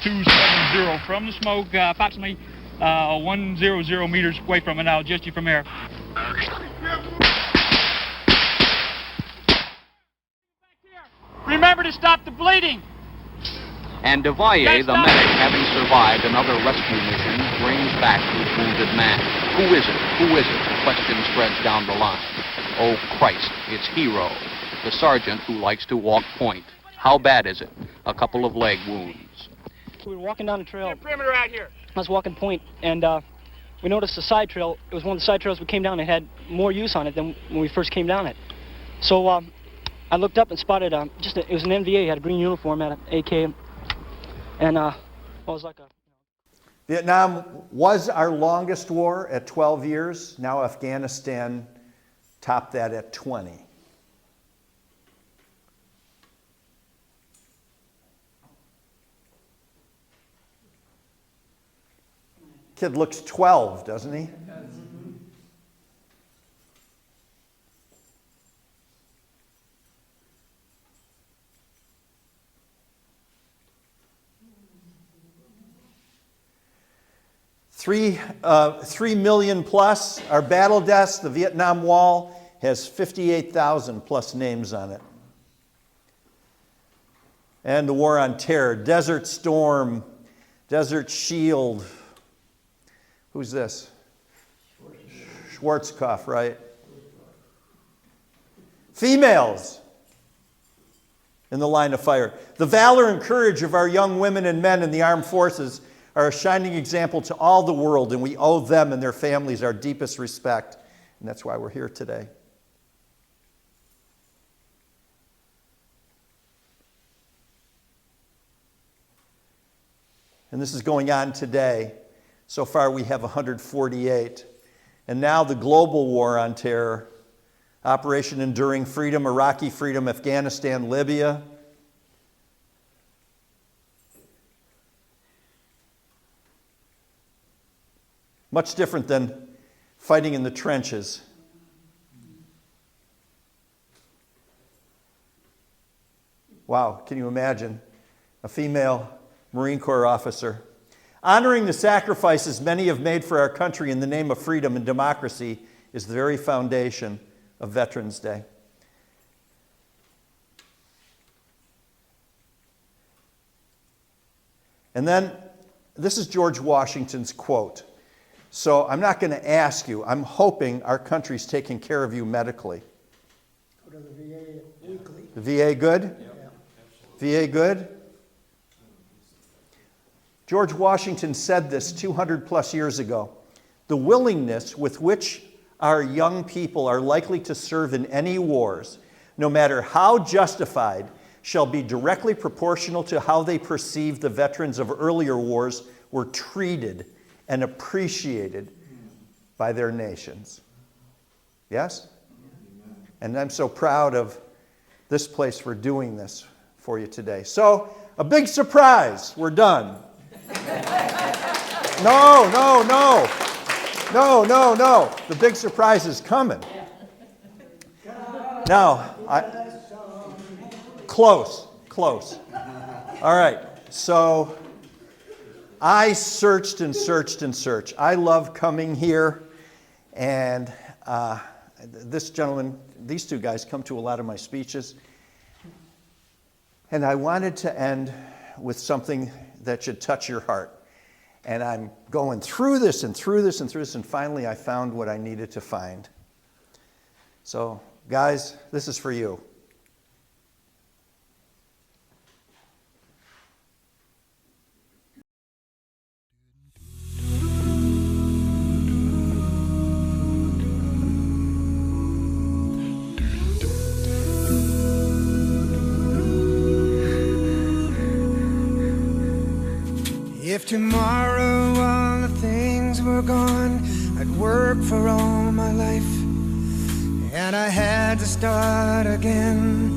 270 from the smoke, approximately 100 meters away from it. I'll adjust you from there. Remember to stop the bleeding. And Devalle, the medic, having survived another rescue mission, brings back his wounded man. Who is it? Who is it? The question spreads down the line. Oh, Christ, it's Hero, the sergeant who likes to walk point. How bad is it? A couple of leg wounds. We were walking down the trail. Perimeter out here. I was walking point, and we noticed a side trail. It was one of the side trails we came down. It had more use on it than when we first came down it. So I looked up and spotted it was an NVA. He had a green uniform, had an AK, and it was like a... Vietnam was our longest war at 12 years. Now Afghanistan topped that at 20. Kid looks 12, doesn't he? Three million plus are battle deaths. The Vietnam Wall has 58,000 plus names on it. And the War on Terror, Desert Storm, Desert Shield. Who's this? Schwarzkopf, right? Females in the line of fire. The valor and courage of our young women and men in the armed forces are a shining example to all the world, and we owe them and their families our deepest respect. And that's why we're here today. And this is going on today. So far we have 148. And now the global war on terror, Operation Enduring Freedom, Iraqi Freedom, Afghanistan, Libya. Much different than fighting in the trenches. Wow, can you imagine? A female Marine Corps officer. Honoring the sacrifices many have made for our country in the name of freedom and democracy is the very foundation of Veterans Day. And then, this is George Washington's quote. So I'm not going to ask you. I'm hoping our country's taking care of you medically. Go to the VA weekly. The VA good? Yeah, VA good? George Washington said this 200 plus years ago. The willingness with which our young people are likely to serve in any wars, no matter how justified, shall be directly proportional to how they perceive the veterans of earlier wars were treated and appreciated by their nations. Yes? And I'm so proud of this place for doing this for you today. So, a big surprise. We're done. No. The big surprise is coming. Now, close. All right, so I searched and searched. I love coming here, and this gentleman, these two guys come to a lot of my speeches, and I wanted to end with something that should touch your heart. And I'm going through this, and finally I found what I needed to find. So, guys, this is for you. If tomorrow all the things were gone, I'd work for all my life and I had to start again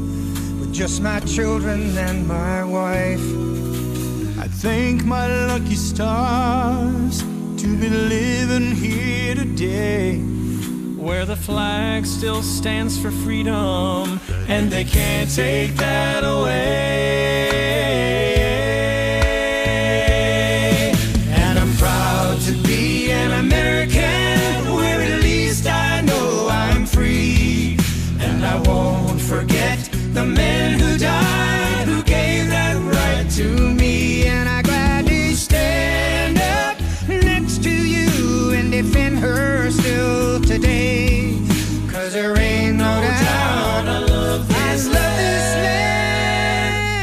with just my children and my wife. I thank my lucky stars to be living here today, where the flag still stands for freedom, and they can't take that away. And I'm proud to be an American, where at least I know I'm free. And I won't forget the men who died, who gave that right to me. And I gladly stand up next to you and defend her still today. 'Cause there ain't no doubt I love this land.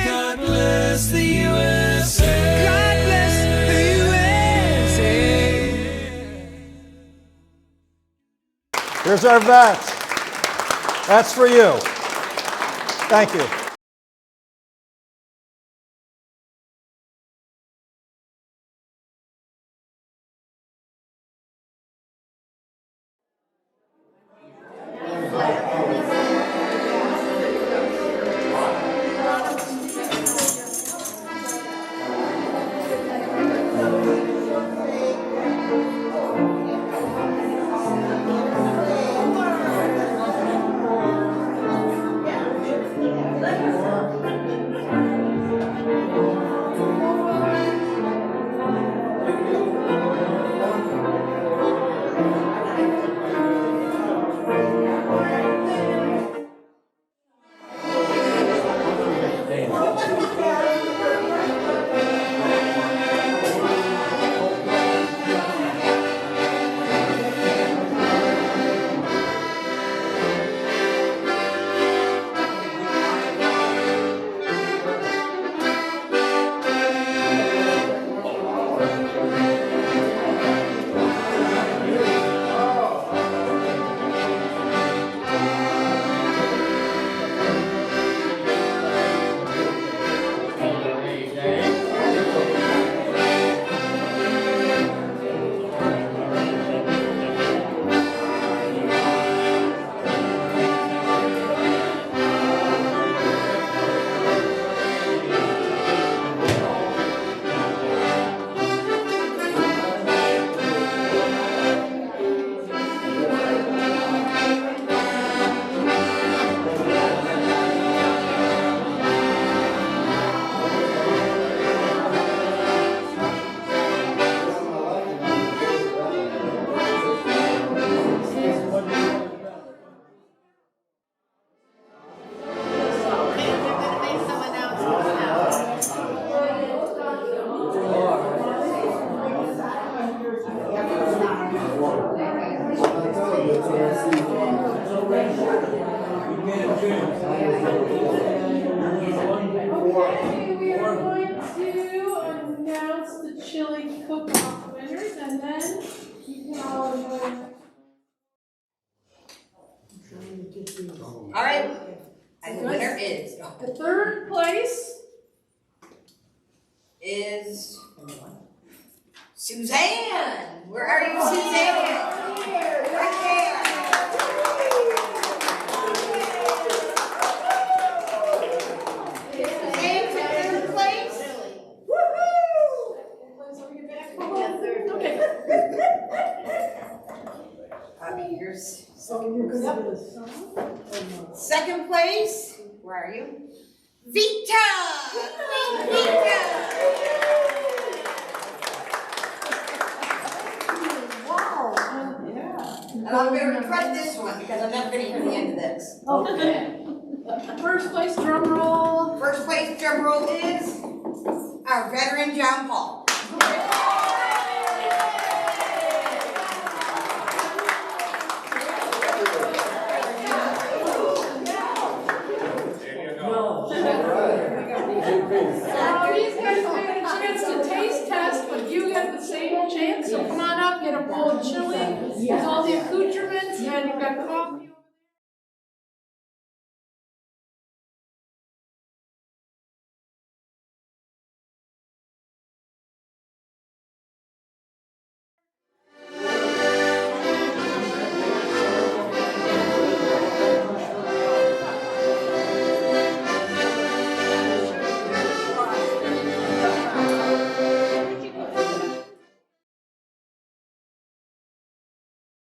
God bless the USA. God bless the USA. Here's our vets. That's for you. Thank you. All right, and the winner is. The third place is Suzanne. Where are you, Suzanne? Right there. Suzanne took third place. Woohoo! Okay. Bobby, here's second place. Where are you? Vita! Vita! Wow. And I'm going to regret this one because I'm not going to hear the end of this. Okay. First place drum roll. First place drum roll is our veteran John Paul. No.